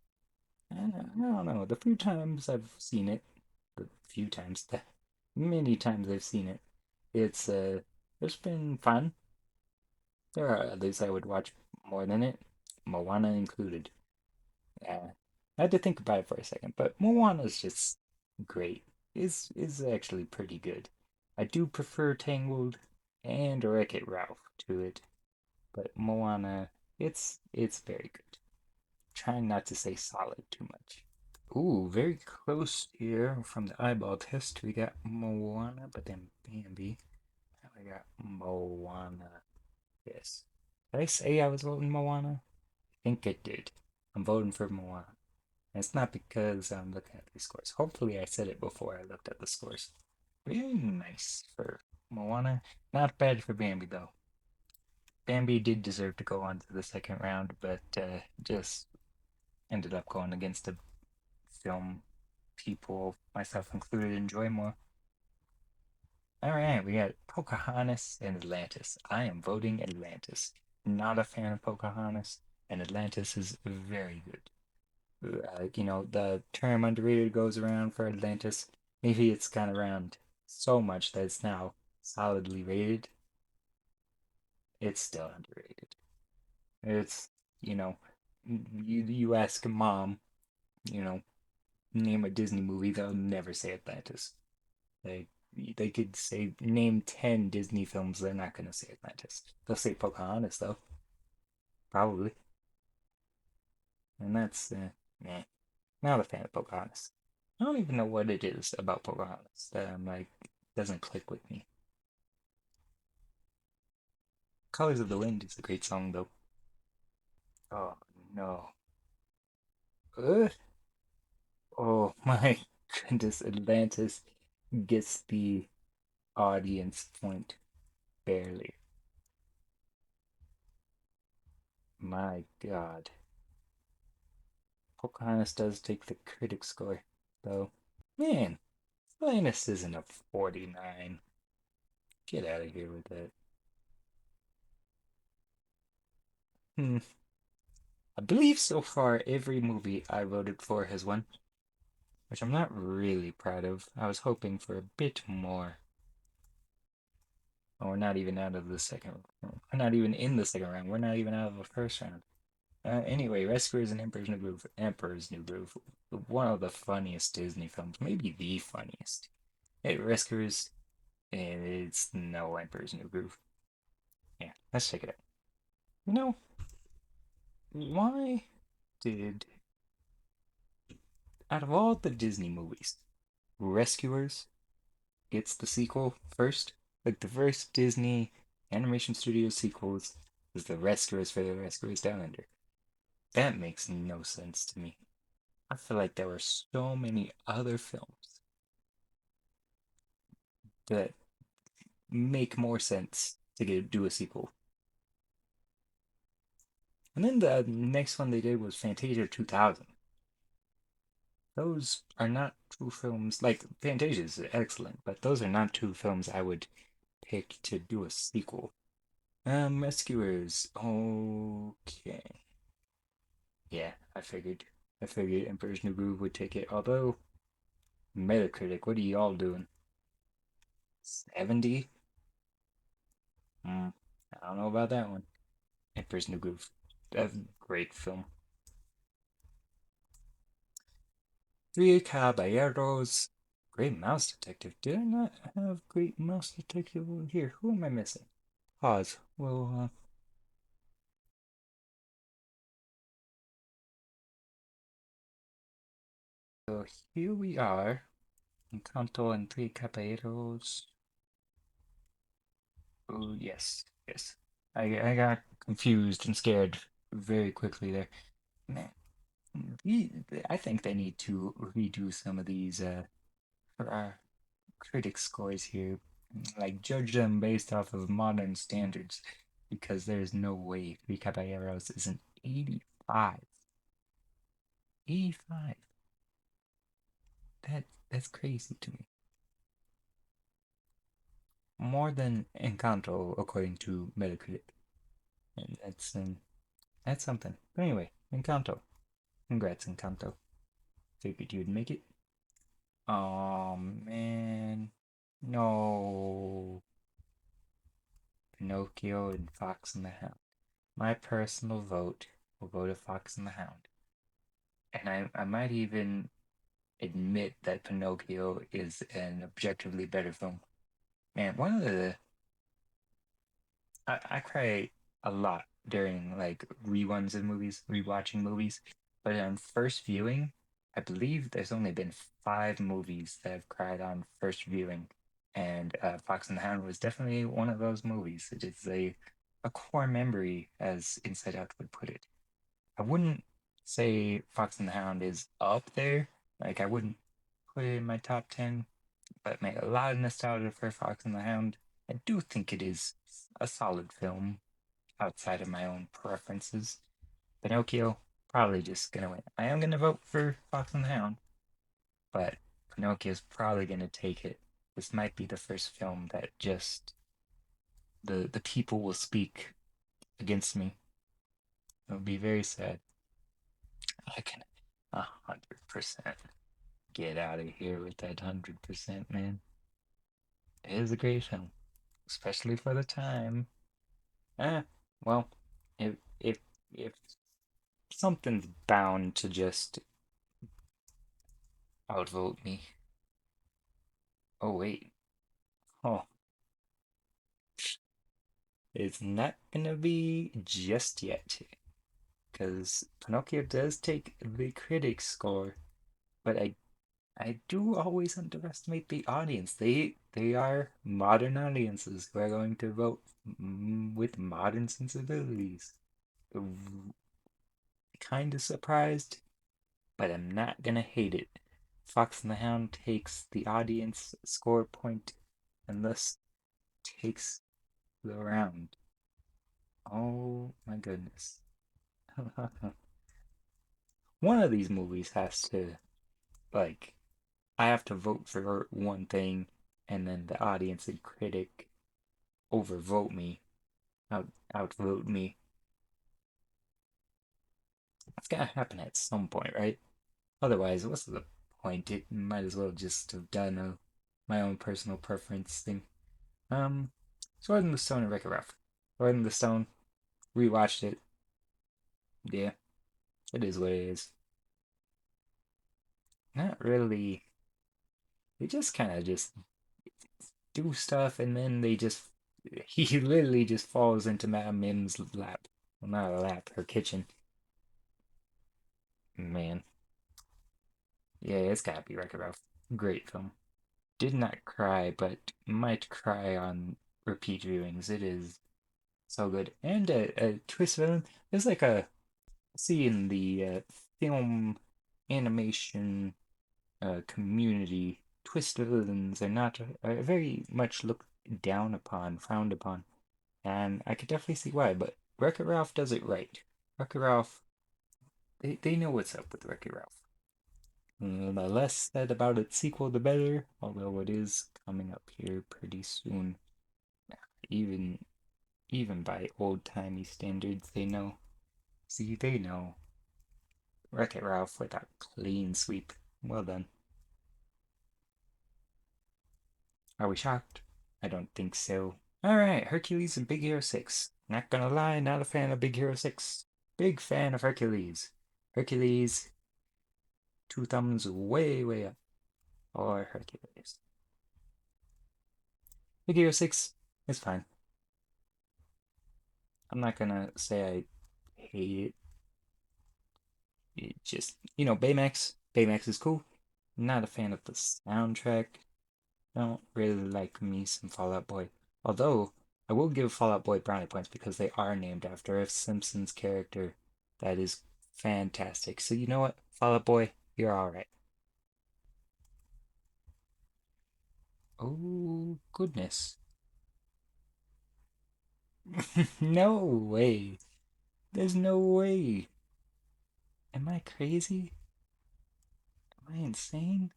I don't know. The few times I've seen it, the few times, the many times I've seen it, it's been fun. There are others I would watch more than it, Moana included. I had to think about it for a second, but Moana's just great. Is actually pretty good. I do prefer Tangled and Wreck-It Ralph to it, but Moana, it's very good. Trying not to say solid too much. Ooh, very close here from the eyeball test. We got Moana, but then Bambi. Now we got Moana. Yes. Did I say I was voting Moana? I think it did. I'm voting for Moana. And it's not because I'm looking at these scores. Hopefully, I said it before I looked at the scores. Very nice for Moana. Not bad for Bambi, though. Bambi did deserve to go on to the second round, but just ended up going against a film people, myself included, enjoy more. All right, we got Pocahontas and Atlantis. I am voting Atlantis. Not a fan of Pocahontas, and Atlantis is very good. The term underrated goes around for Atlantis. Maybe it's gone around so much that it's now solidly rated. It's still underrated. It's, you know, you ask a mom, you know, name a Disney movie, they'll never say Atlantis. They they could say name 10 Disney films, they're not gonna say Atlantis. They'll say Pocahontas though, probably. And that's meh. Not a fan of Pocahontas. I don't even know what it is about Pocahontas that I'm like doesn't click with me. Colors of the Wind is a great song, though. Oh, no. Uh, oh, my goodness. Atlantis gets the audience point barely. My God. Pocahontas does take the critic score, though. Man, Atlantis isn't a 49. Get out of here with that. Hmm. I believe so far every movie I voted for has won, which I'm not really proud of. I was hoping for a bit more. Oh, we're not even out of the second. We're not even in the second round. We're not even out of the first round. Anyway, Rescuers and Emperor's New Groove. Emperor's New Groove. One of the funniest Disney films. Maybe the funniest. Hey, Rescuers. It's no Emperor's New Groove. Yeah, let's check it out. You know, why did, out of all the Disney movies, Rescuers gets the sequel first? Like the first Disney animation studio sequels is the Rescuers for the Rescuers Down Under. That makes no sense to me. I feel like there were so many other films that make more sense to do a sequel. And then the next one they did was Fantasia 2000. Those are not two films. Like Fantasia is excellent, but those are not two films I would pick to do a sequel. Rescuers. Okay. Yeah, I figured. I figured Emperor's New Groove would take it. Although Metacritic, what are y'all doing? 70? Hmm. I don't know about that one. Emperor's New Groove. That's a great film. Three Caballeros. Great Mouse Detective. Did I not have Great Mouse Detective over here? Who am I missing? Pause. Well, so here we are. Encanto and Three Caballeros. Oh, yes, yes. I got confused and scared very quickly there. Man, I think they need to redo some of these for our critic scores here. Like judge them based off of modern standards, because there's no way Three Caballeros is an 85. 85. That's crazy to me. More than Encanto according to Metacritic. And that's something. But anyway, Encanto. Congrats, Encanto. Figured you'd make it. Oh man. No. Pinocchio and Fox and the Hound. My personal vote will go to Fox and the Hound. And I might even admit that Pinocchio is an objectively better film. Man, one of the I cry a lot during like reruns of movies, rewatching movies. But on first viewing, I believe there's only been 5 movies that I've cried on first viewing, and Fox and the Hound was definitely one of those movies. It is a core memory, as Inside Out would put it. I wouldn't say Fox and the Hound is up there. Like I wouldn't put it in my top 10, but made a lot of nostalgia for Fox and the Hound. I do think it is a solid film outside of my own preferences. Pinocchio, probably just gonna win. I am gonna vote for Fox and the Hound, but Pinocchio's probably gonna take it. This might be the first film that just the people will speak against me. It would be very sad. I can 100% get out of here with that 100%, man. It is a great film, especially for the time. Eh, well, if if if something's bound to just outvote me. Oh wait. Oh, it's not gonna be just yet, because Pinocchio does take the critic score, but I I do always underestimate the audience. They are modern audiences who are going to vote with modern sensibilities. Kind of surprised, but I'm not gonna hate it. Fox and the Hound takes the audience score point and thus takes the round. Oh my goodness. One of these movies has to, like, I have to vote for one thing, and then the audience and critic overvote me, outvote me. That's gotta happen at some point, right? Otherwise, what's the point? It might as well just have done my own personal preference thing. Um, Sword in the Stone and Wreck-It Ralph. Sword in the Stone, rewatched it. Yeah, it is what it is. Not really. They just kind of just do stuff, and then they just he literally just falls into Madame Mim's lap. Well, not a lap, her kitchen. Man, yeah, it's gotta be Wreck-It Ralph. Great film. Did not cry, but might cry on repeat viewings. It is so good. And a twist villain. There's like a see in the film animation community. Twist villains are not are very much looked down upon, frowned upon, and I could definitely see why. But Wreck-It Ralph does it right. Wreck-It Ralph, they know what's up with Wreck-It Ralph. The less said about its sequel, the better. Although it is coming up here pretty soon. Even even by old-timey standards, they know. See, they know. Wreck-It Ralph with a clean sweep. Well done. Are we shocked? I don't think so. Alright, Hercules and Big Hero 6. Not gonna lie, not a fan of Big Hero 6. Big fan of Hercules. Hercules, two thumbs way, way up. Or Hercules. Big Hero 6 is fine. I'm not gonna say I hate it. It just, Baymax. Baymax is cool. Not a fan of the soundtrack. Don't really like me some Fall Out Boy. Although, I will give Fall Out Boy brownie points because they are named after a Simpsons character that is fantastic. So you know what? Fall Out Boy, you're alright. Oh, goodness. No way. There's no way. Am I crazy? Am I insane?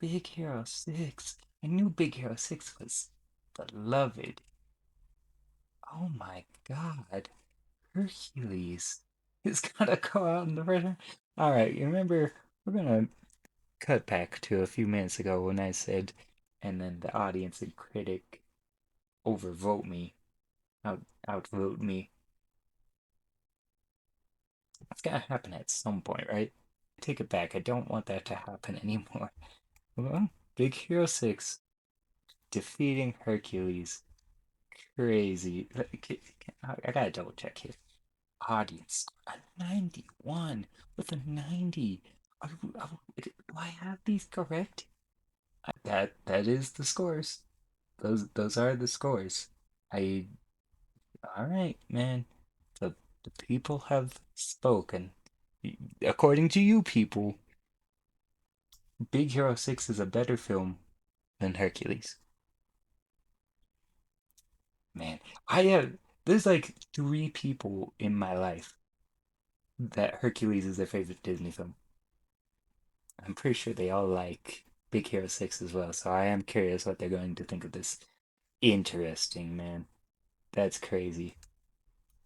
Big Hero 6. I knew Big Hero 6 was beloved. Oh my god. Hercules is gonna go out in the first round. All right, you remember we're gonna cut back to a few minutes ago when I said, and then the audience and critic overvote me, outvote me. That's gotta happen at some point, right? Take it back. I don't want that to happen anymore. Well, Big Hero 6 defeating Hercules. Crazy. I gotta double check here. Audience a 91 with a 90. Do I have these correct? That is the scores. Those are the scores. I all right, man. The people have spoken. According to you people, Big Hero 6 is a better film than Hercules. Man, I have there's like three people in my life that Hercules is their favorite Disney film. I'm pretty sure they all like Big Hero 6 as well, so I am curious what they're going to think of this. Interesting, man. That's crazy.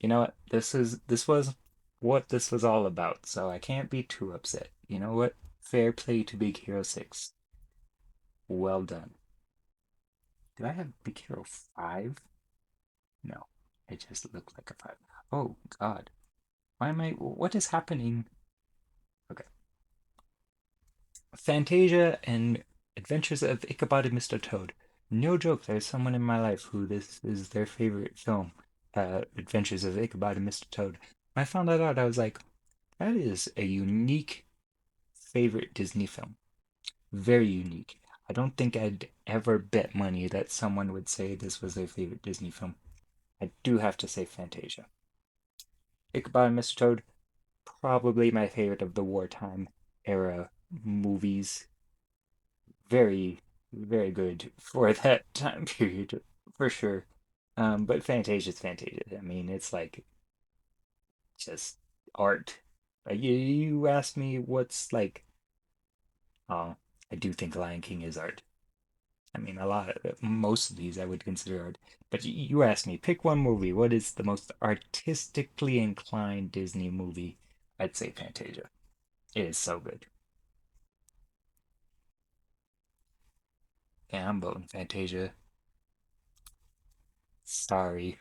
You know what? This was what this was all about, so I can't be too upset. You know what? Fair play to Big Hero 6. Well done. Did I have Big Hero 5? No. It just looked like a 5. Oh, God. What is happening? Okay. Fantasia and Adventures of Ichabod and Mr. Toad. No joke, there's someone in my life who this is their favorite film, Adventures of Ichabod and Mr. Toad. When I found that out, I was like, that is a unique favorite Disney film. Very unique. I don't think I'd ever bet money that someone would say this was their favorite Disney film. I do have to say Fantasia. Ichabod and Mr. Toad, probably my favorite of the wartime era movies. Very, very good for that time period, for sure. But Fantasia's Fantasia. I mean, it's like just art. Like you asked me what's like, oh, I do think Lion King is art. I mean, most of these I would consider art. But you asked me, pick one movie. What is the most artistically inclined Disney movie? I'd say Fantasia. It is so good. Yeah, I'm voting Fantasia. Sorry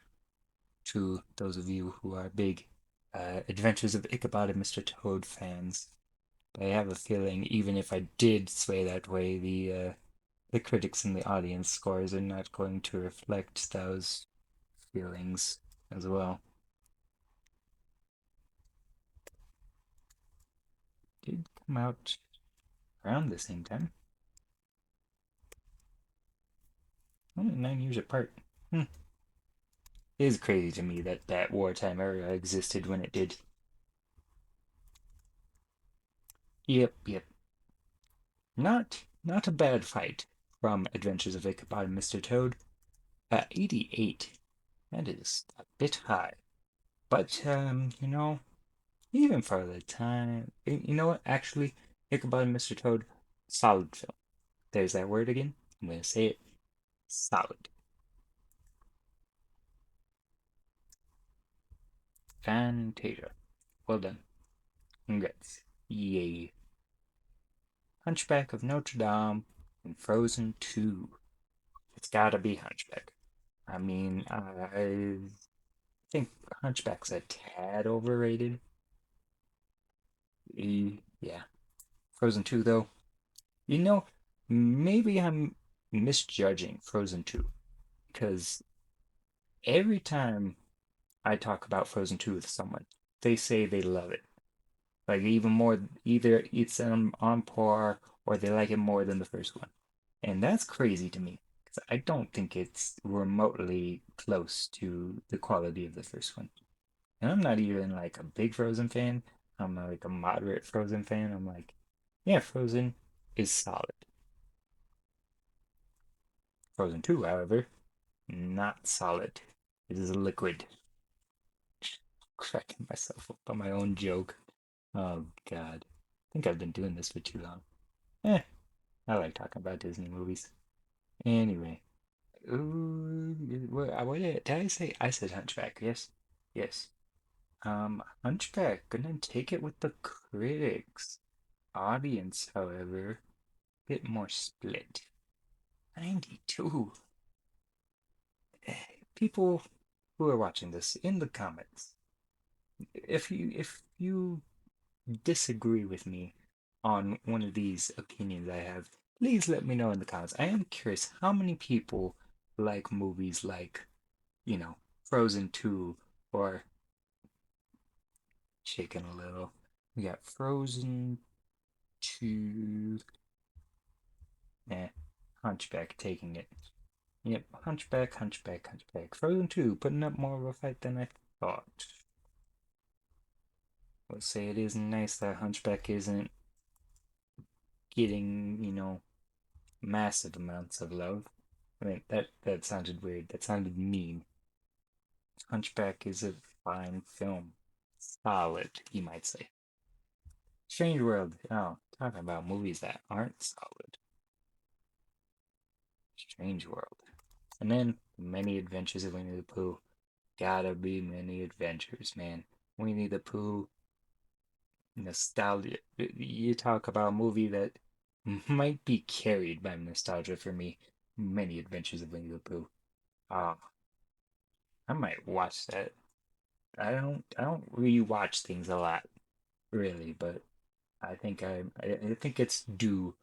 to those of you who are big Adventures of Ichabod and Mr. Toad fans. But I have a feeling, even if I did sway that way, the critics and the audience scores are not going to reflect those feelings as well. Did come out around the same time. Only 9 years apart. Hmm. It is crazy to me that that wartime era existed when it did. Yep, yep. Not a bad fight from Adventures of Ichabod and Mr. Toad. 88. That is a bit high. But even for the time, you know what? Actually, Ichabod and Mr. Toad, solid film. There's that word again. I'm gonna say it. Solid. Fantasia. Well done. Congrats. Yay. Hunchback of Notre Dame and Frozen 2. It's gotta be Hunchback. I mean, I think Hunchback's a tad overrated. Yeah. Frozen 2, though. You know, maybe I'm misjudging Frozen 2 because every time I talk about Frozen 2 with someone, they say they love it. Like even more, either it's on par or they like it more than the first one. And that's crazy to me because I don't think it's remotely close to the quality of the first one. And I'm not even like a big Frozen fan. I'm like a moderate Frozen fan. I'm like, yeah, Frozen is solid. Frozen 2, however, not solid. It is a liquid. Cracking myself up on my own joke. Oh, God. I think I've been doing this for too long. Eh, I like talking about Disney movies. Anyway. Ooh, what did I say? I said Hunchback, yes? Yes. Hunchback, gonna take it with the critics. Audience, however, bit more split. 92. People who are watching this in the comments, if you disagree with me on one of these opinions I have, please let me know in the comments. I am curious how many people like movies like, Frozen 2 or Chicken a Little. We got Frozen 2, eh, Hunchback taking it. Yep, Hunchback, Hunchback, Hunchback. Frozen 2 putting up more of a fight than I thought. Let's say it is nice that Hunchback isn't getting, massive amounts of love. I mean, that sounded weird. That sounded mean. Hunchback is a fine film. Solid, you might say. Strange World. Oh, talking about movies that aren't solid. Strange World. And then Many Adventures of Winnie the Pooh. Gotta be Many Adventures, man. Winnie the Pooh, nostalgia. You talk about a movie that might be carried by nostalgia for me. Many Adventures of Winnie the Pooh. Ah, I might watch that. I don't rewatch things a lot, really, but I think it's due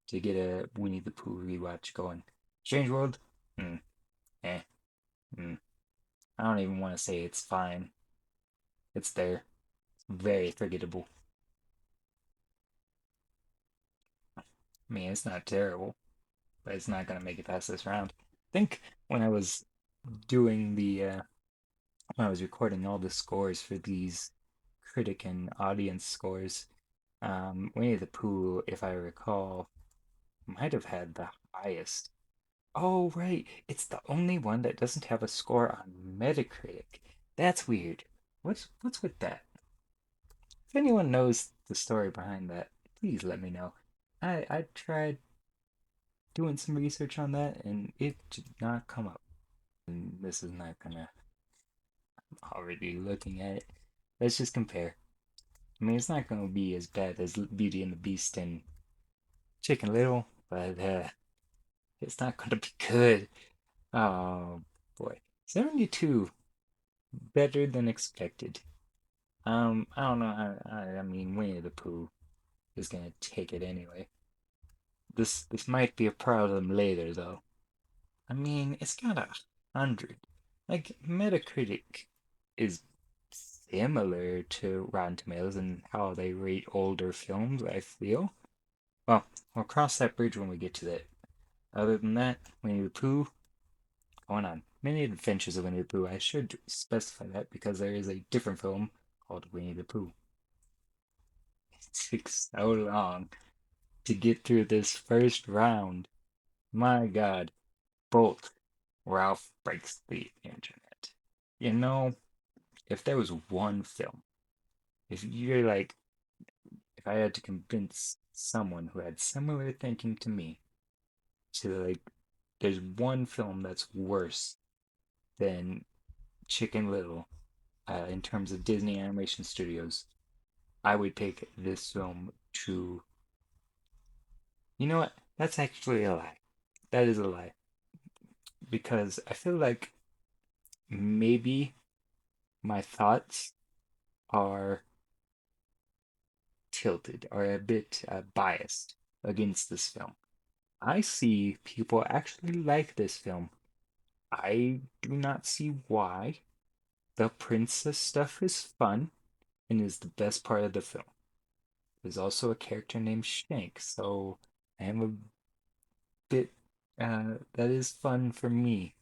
to get a Winnie the Pooh rewatch going. Strange World? Hmm. Eh. Hmm. I don't even want to say it's fine. It's there. Very forgettable. I mean, it's not terrible, but it's not gonna make it past this round. I think when I was doing when I was recording all the scores for these critic and audience scores, Winnie the Pooh, if I recall, might have had the highest. Oh, right. It's the only one that doesn't have a score on Metacritic. That's weird. What's with that? If anyone knows the story behind that, please let me know. I tried doing some research on that and it did not come up. And this is not gonna already looking at it. Let's just compare. I mean, it's not gonna be as bad as Beauty and the Beast and Chicken Little, but it's not gonna be good. Oh boy. 72, better than expected. I don't know how, I mean, Winnie the Pooh is gonna take it anyway. This might be a problem later, though. I mean, it's got 100. Like, Metacritic is similar to Rotten Tomatoes and how they rate older films, I feel. Well, we'll cross that bridge when we get to that. Other than that, Winnie the Pooh, going on. Many Adventures of Winnie the Pooh. I should specify that because there is a different film called Winnie the Pooh. It took so long to get through this first round. My God, both Ralph breaks the internet. You know, if there was one film, if you're like, if I had to convince someone who had similar thinking to me to like, there's one film that's worse than Chicken Little in terms of Disney Animation Studios, I would pick this film to. You know what? That's actually a lie. That is a lie. Because I feel like maybe my thoughts are tilted or a bit biased against this film. I see people actually like this film. I do not see why. The princess stuff is fun and is the best part of the film. There's also a character named Shank, so I am a bit that is fun for me.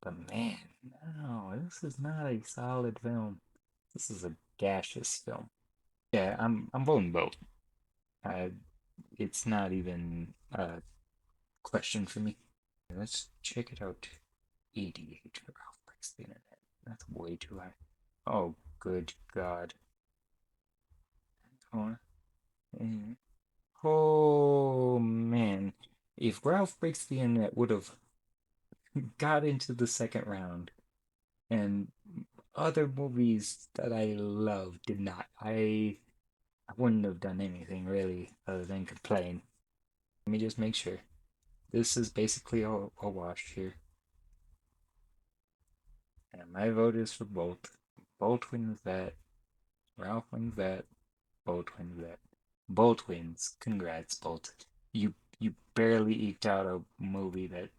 But man, no, this is not a solid film. This is a gaseous film. Yeah, I'm voting both. Uh, it's not even a question for me. Let's check it out. 88 for Ralph Breaks the Internet. That's way too high. Oh, good God. Oh, mm. Oh man. If Ralph Breaks the Internet would have got into the second round and other movies that I love did not, I wouldn't have done anything really other than complain. Let me just make sure. This is basically a wash here. And my vote is for both. Both wins that. Ralph wins that. Both wins that. Both wins. Congrats, Bolt. You barely eked out a movie that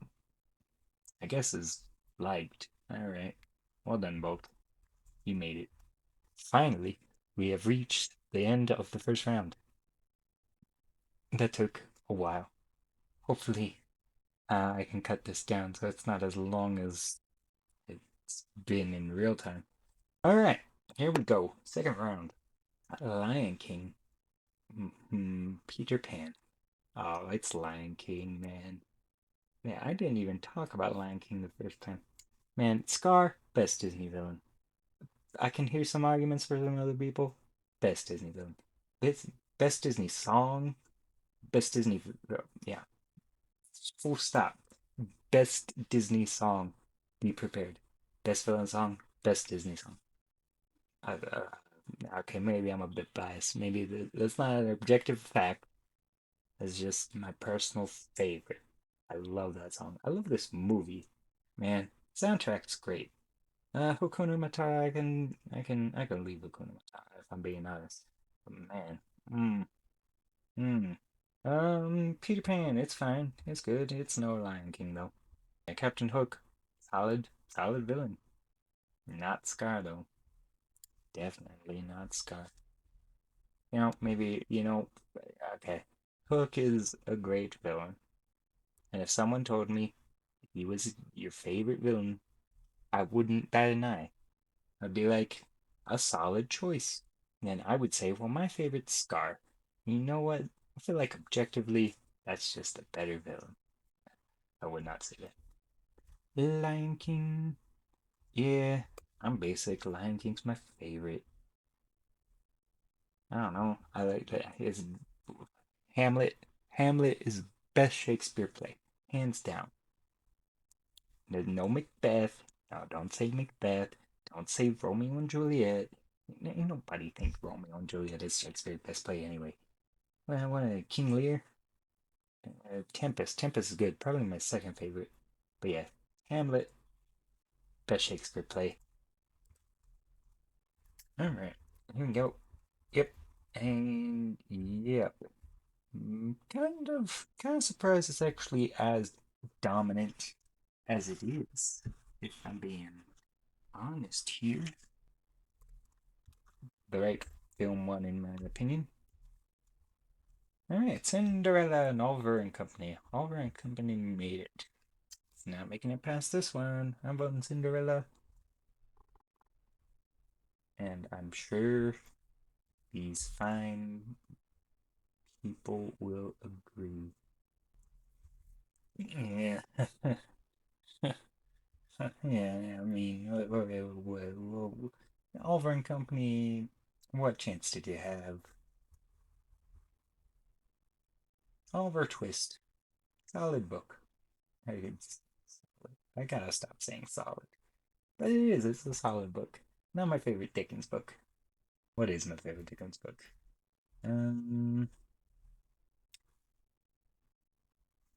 I guess is liked. Alright. Well done, Bolt. You made it. Finally, we have reached the end of the first round. That took a while. Hopefully, I can cut this down so it's not as long as it's been in real time. Alright, here we go. Second round. Lion King. Peter Pan. Oh, it's Lion King, man. Man, I didn't even talk about Lion King the first time. Man, Scar, best Disney villain. I can hear some arguments for some other people. Best Disney villain. Best, best Disney song. Best Disney. Yeah. Full stop. Best Disney song. Be prepared. Best villain song. Best Disney song. Okay, maybe I'm a bit biased. Maybe that's not an objective fact. It's just my personal favorite. I love that song. I love this movie. Man, soundtrack's great. Hakuna Matata, I can leave Hakuna Matata if I'm being honest. But man, mm, mm. Peter Pan, it's fine. It's good. It's no Lion King though. Yeah, Captain Hook, solid villain. Not Scar though. Definitely not Scar. Maybe, okay. Hook is a great villain, and if someone told me he was your favorite villain, I wouldn't bat an eye. I'd be like, a solid choice. And I would say, well, my favorite's Scar. You know what? I feel like objectively, that's just a better villain. I would not say that. Lion King. Yeah, I'm basic. Lion King's my favorite. I don't know. I like that. His Hamlet. Hamlet is best Shakespeare play, hands down. There's no Macbeth. No, don't say Macbeth. Don't say Romeo and Juliet. Ain't nobody think Romeo and Juliet is Shakespeare's best play anyway. Well, what King Lear? Tempest. Tempest is good. Probably my second favorite. But yeah, Hamlet, best Shakespeare play. All right, here we go. Yep, and yep. Kind of surprised it's actually as dominant as it is. If I'm being honest here, the right film won in my opinion. All right, Cinderella and Oliver and Company. Oliver and Company made it. Not making it past this one. I'm voting Cinderella, and I'm sure these fine people will agree. Yeah. Yeah, I mean, Oliver and Company, what chance did you have? Oliver Twist, solid book. It's, I gotta stop saying solid. But it is, it's a solid book. Not my favorite Dickens book. What is my favorite Dickens book? Um,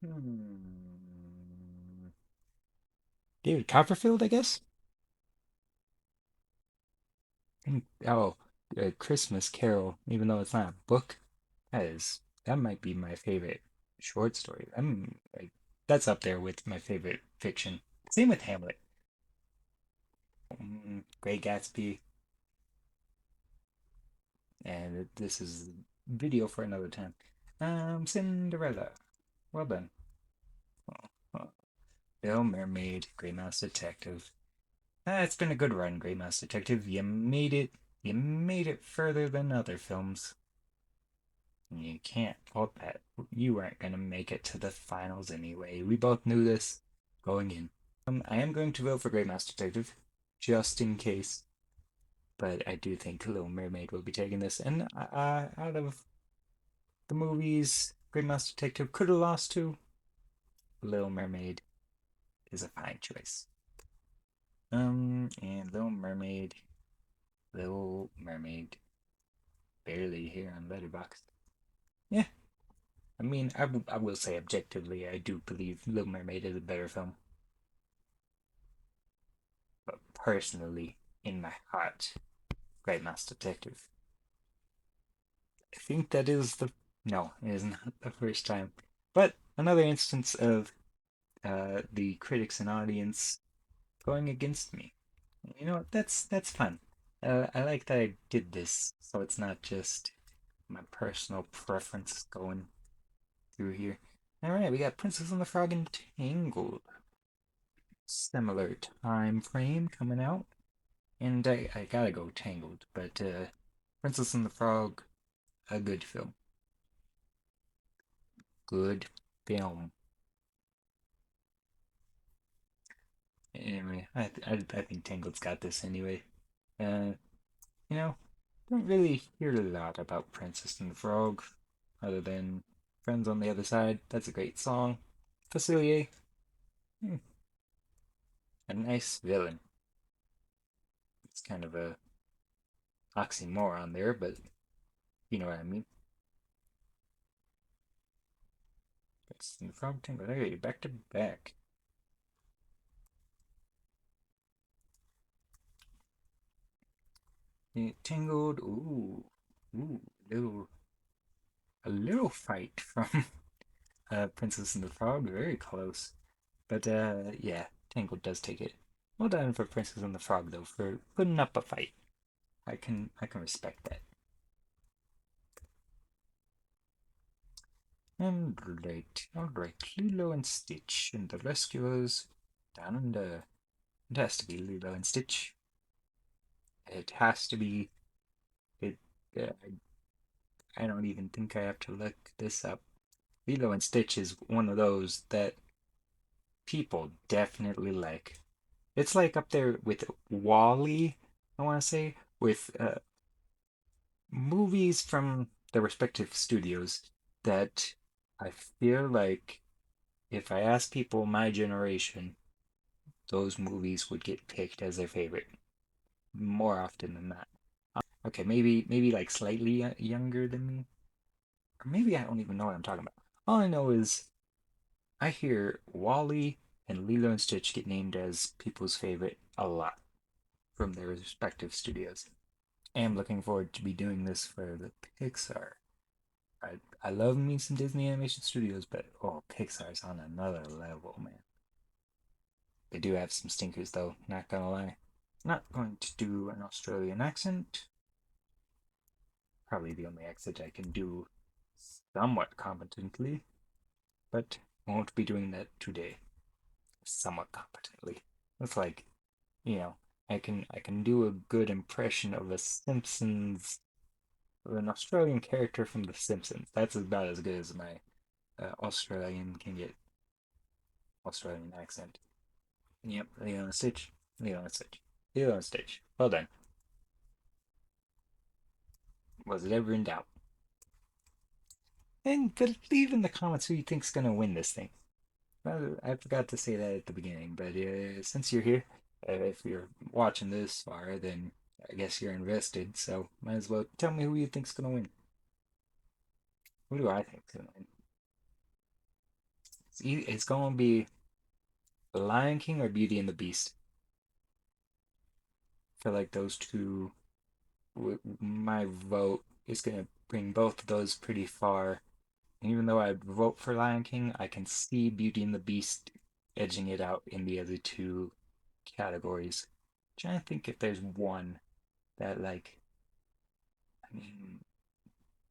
hmm. David Copperfield, I guess? Oh, Christmas Carol, even though it's not a book, that might be my favorite short story. I'm like that's up there with my favorite fiction. Same with Hamlet. Great Gatsby, and this is video for another time. Cinderella. Well done. Oh, Little Mermaid, Great Mouse Detective. It's been a good run, Great Mouse Detective. You made it. You made it further than other films. You can't fault that. You weren't going to make it to the finals anyway. We both knew this going in. I am going to vote for Great Mouse Detective, just in case. But I do think Little Mermaid will be taking this. And out of the movies, Great Mouse Detective could have lost to. Little Mermaid is a fine choice. And Little Mermaid, barely here on Letterboxd. Yeah, I mean, I will say objectively, I do believe Little Mermaid is a better film. But personally, in my heart, Great Mouse Detective. I think that is the. No, it is not the first time. But another instance of the critics and audience going against me. You know what? That's fun. I like that I did this, so it's not just my personal preference going through here. All right, we got Princess and the Frog and Tangled. Similar time frame coming out. And I gotta go Tangled, but Princess and the Frog, a good film. Good film. Anyway, I think Tangled's got this anyway. Uh, you know, don't really hear a lot about Princess and the Frog, other than Friends on the Other Side. That's a great song. Facilier, hmm, a nice villain. It's kind of a oxymoron there, but you know what I mean. Princess and the Frog, Tangled. Hey, back to back. Tangled, ooh, little a little fight from Princess and the Frog, very close. But yeah, Tangled does take it. Well done for Princess and the Frog though, for putting up a fight. I can respect that. All right. Lilo and Stitch and the rescuers down under. It has to be Lilo and Stitch. It has to be. It. I don't even think I have to look this up. Lilo and Stitch is one of those that people definitely like. It's like up there with Wall-E, I want to say, with movies from the respective studios that I feel like if I ask people my generation, those movies would get picked as their favorite more often than not. Okay, maybe like slightly younger than me, or maybe I don't even know what I'm talking about. All I know is I hear Wall-E and Lilo and Stitch get named as people's favorite a lot from their respective studios. I am looking forward to be doing this for the Pixar. I love me some Disney Animation Studios, but oh, Pixar's on another level, man. They do have some stinkers though, not gonna lie. Not going to do an Australian accent. Probably the only accent I can do somewhat competently, but won't be doing that today. Somewhat competently. It's like, you know, I can do a good impression of a Simpsons of an Australian character from The Simpsons. That's about as good as my Australian can get. Australian accent. Yep, Leo and Stitch. Leo and Stitch. Leo and Stitch. Well done. Was it ever in doubt? And but leave in the comments who you think's gonna win this thing. I forgot to say that at the beginning, but since you're here, if you're watching this far, then I guess you're invested. So might as well tell me who you think's gonna win. Who do I think's gonna win? It's gonna be The Lion King or Beauty and the Beast. I feel like those two. My vote is gonna bring both of those pretty far. And even though I'd vote for Lion King, I can see Beauty and the Beast edging it out in the other two categories. I'm trying to think if there's one that like I mean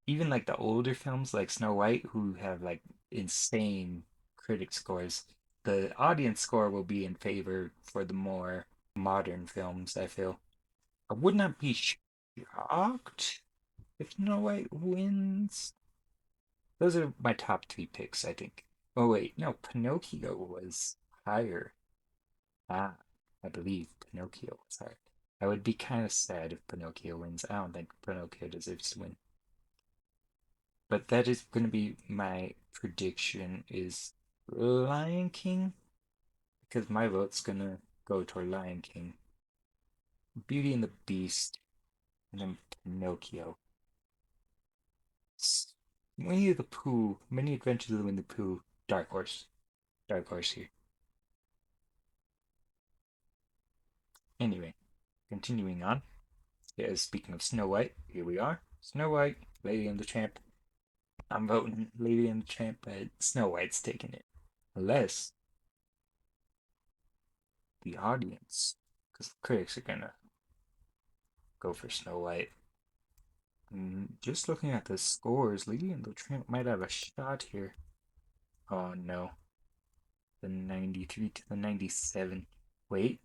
even like the older films like Snow White who have like insane critic scores, the audience score will be in favor for the more modern films, I feel. I would not be shocked if Snow White wins. Those are my top three picks, I think. Oh wait, no, Pinocchio was higher. Ah, I believe Pinocchio was higher. I would be kind of sad if Pinocchio wins. I don't think Pinocchio deserves to win. But that is going to be my prediction is Lion King because my vote's going to go toward Lion King. Beauty and the Beast and then Pinocchio. Winnie the Pooh, Many Adventures of Winnie the Pooh, Dark Horse. Dark Horse here. Anyway, continuing on. Yeah, speaking of Snow White, here we are. Snow White, Lady and the Tramp. I'm voting Lady and the Tramp, but Snow White's taking it. Unless the audience, because the critics are gonna go for Snow White. Just looking at the scores, Lady and the Tramp might have a shot here. Oh no, the 93 to the 97. Wait.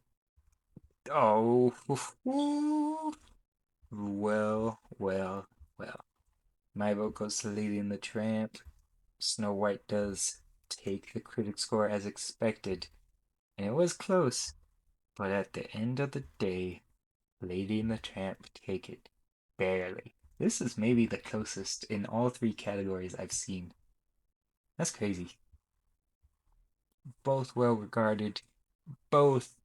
Oh, well. My vote goes to Lady and the Tramp. Snow White does take the critic score as expected, and it was close, but at the end of the day, Lady and the Tramp take it. Barely. This is maybe the closest in all three categories I've seen. That's crazy. Both well regarded, both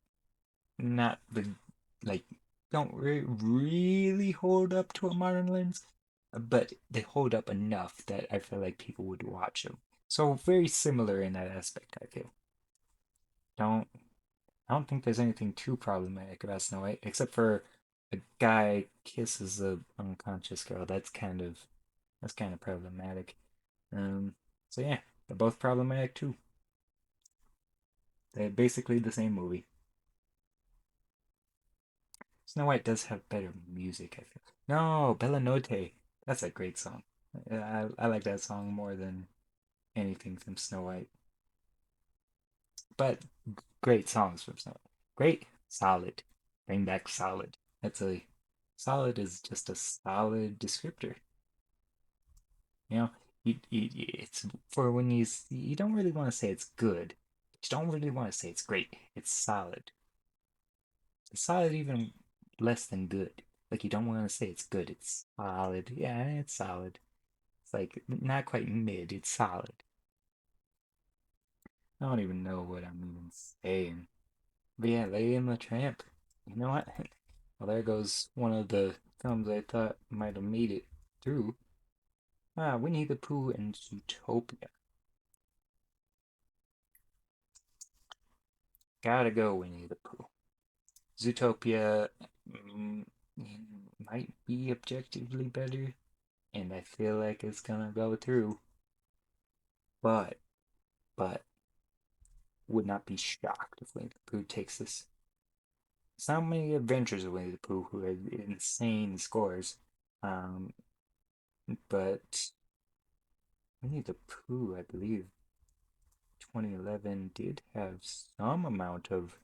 not the, like, don't really hold up to a modern lens, but they hold up enough that I feel like people would watch them. So very similar in that aspect, I feel. Don't I don't think there's anything too problematic about Snow White, except for a guy kisses a unconscious girl. That's kind of problematic. Um, so yeah, they're both problematic too. They're basically the same movie. Snow White does have better music, I feel. No, Bella Notte. That's a great song. I like that song more than. anything from Snow White, but great songs from Snow White. Great, solid. Bring back solid. That's a solid is just a solid descriptor. You know, it's for when you don't really want to say it's good. You don't really want to say it's great. It's solid. It's solid even less than good. Like you don't want to say it's good. It's solid. Yeah, it's solid. It's like not quite mid. It's solid. I don't even know what I'm even saying. But yeah, Lady and the Tramp. You know what? Well, there goes one of the films I thought might have made it through. Winnie the Pooh and Zootopia. Gotta go, Winnie the Pooh. Zootopia mm, might be objectively better, and I feel like it's gonna go through, but, but, would not be shocked if Winnie the Pooh takes this. It's not many adventures of Winnie the Pooh who had insane scores, um, but Winnie the Pooh, I believe, 2011 did have some amount of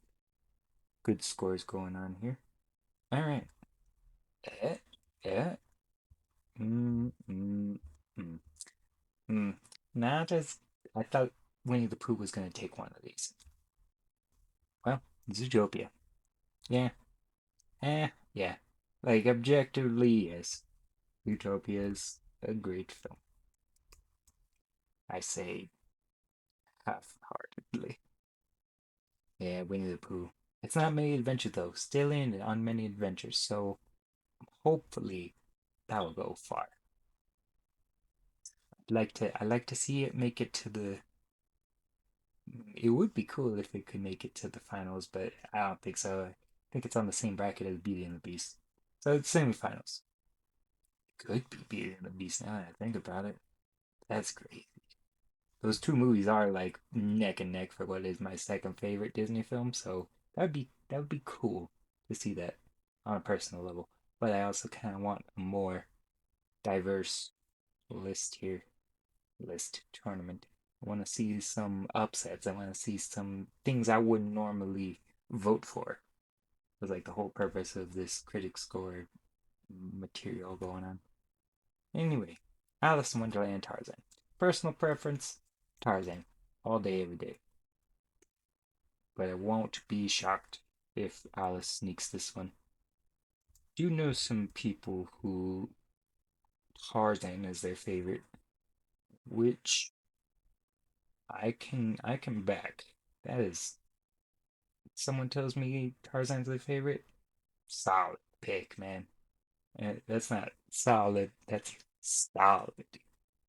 good scores going on here. All right. Eh, eh, mm, mm, mm, mm. Not as I thought Winnie the Pooh was going to take one of these. Well, Zootopia. Yeah. Yeah. Like, objectively, yes. Zootopia is a great film. I say half-heartedly. Yeah, Winnie the Pooh. It's not many adventures though. Still in it on many adventures, so hopefully that will go far. I like to see it make it to the. It would be cool if it could make it to the finals, but I don't think so. I think it's on the same bracket as Beauty and the Beast, so it's semifinals. Could be Beauty and the Beast now that I think about it. That's great. Those two movies are like neck and neck for what is my second favorite Disney film, so that would be cool to see that on a personal level. But I also kind of want a more diverse list here, list tournament. I want to see some upsets. I want to see some things I wouldn't normally vote for. It was like the whole purpose of this critic score material going on. Anyway, Alice in Wonderland, Tarzan. Personal preference, Tarzan. All day, every day. But I won't be shocked if Alice sneaks this one. Do you know some people who Tarzan is their favorite, which I can back. That is, someone tells me Tarzan's their favorite, solid pick, man. That's not solid. That's solid.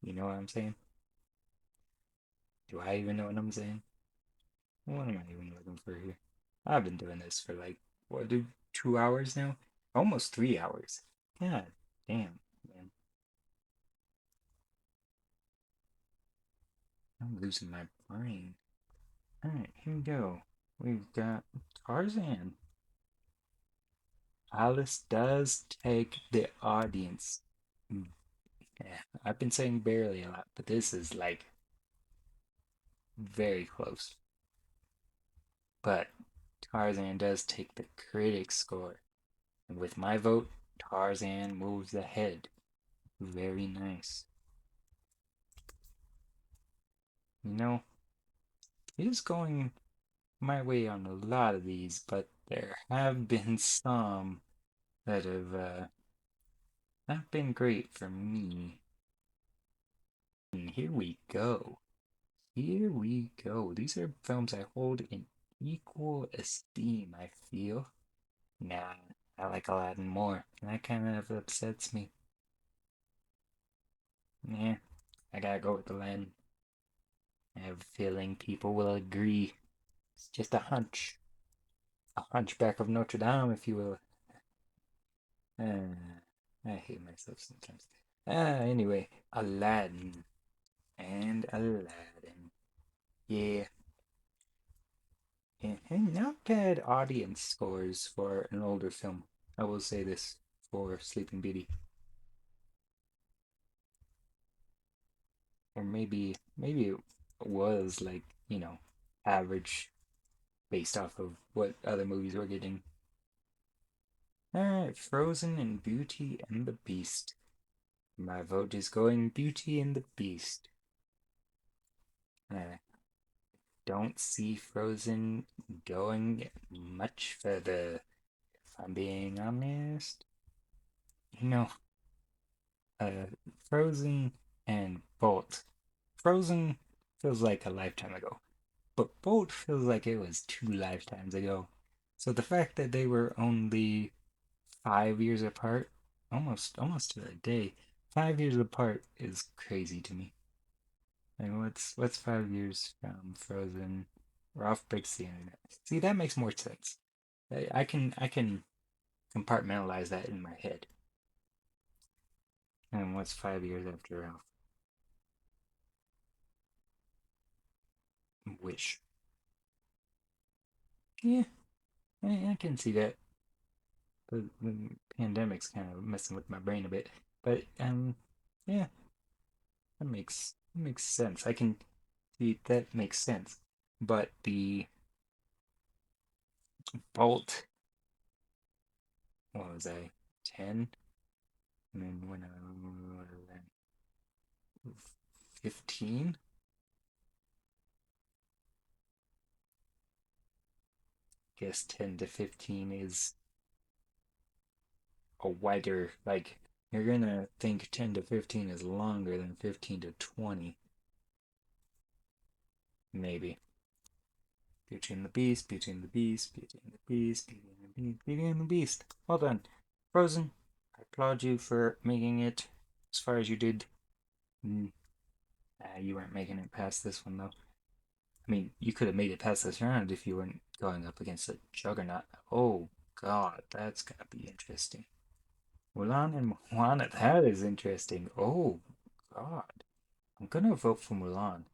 You know what I'm saying? Do I even know what I'm saying? What am I even looking for here? I've been doing this for like, what, dude, 2 hours now? Almost 3 hours. God damn, man. I'm losing my brain. Alright, here we go. We've got Tarzan. Alice does take the audience. Yeah, I've been saying barely a lot, but this is like very close. But Tarzan does take the critic score. And with my vote, Tarzan moves ahead. Very nice. You know, it is going my way on a lot of these, but there have been some that have not been great for me. And here we go. Here we go. These are films I hold in equal esteem, I feel. Nah, I like Aladdin more, and that kind of upsets me. Yeah, I gotta go with Aladdin. I have a feeling people will agree. It's just a hunch. A hunchback of Notre Dame, if you will. I hate myself sometimes. Anyway, Aladdin. And Aladdin. Yeah. And not bad audience scores for an older film. I will say this for Sleeping Beauty. Or maybe maybe it was like, average based off of what other movies were getting. Alright, Frozen and Beauty and the Beast. My vote is going Beauty and the Beast. I don't see Frozen going much further, if I'm being honest. You know, uh, Frozen and Bolt. Frozen feels like a lifetime ago, but Bolt feels like it was two lifetimes ago. So the fact that they were only 5 years apart, almost to the day, 5 years apart is crazy to me. Like what's 5 years from Frozen? Ralph breaks the internet. See, that makes more sense. I can compartmentalize that in my head. And what's 5 years after Ralph? Wish. Yeah, I can see that. The pandemic's kind of messing with my brain a bit. But yeah, that makes sense. I can see that makes sense. But the Bolt, what was I, 10? And then when I was 15, guess 10 to 15 is a wider, like, you're gonna think 10 to 15 is longer than 15 to 20, maybe. Beauty and the Beast, Beauty and the Beast, Beauty and the Beast, Beauty and the Beast, Beauty and the Beast. Well done. Frozen, I applaud you for making it as far as you did. Mm, you weren't making it past this one, though. I mean, you could have made it past this round if you weren't going up against a juggernaut. Oh, God, that's gonna be interesting. Mulan and Moana, that is interesting. Oh, God. I'm gonna vote for Mulan.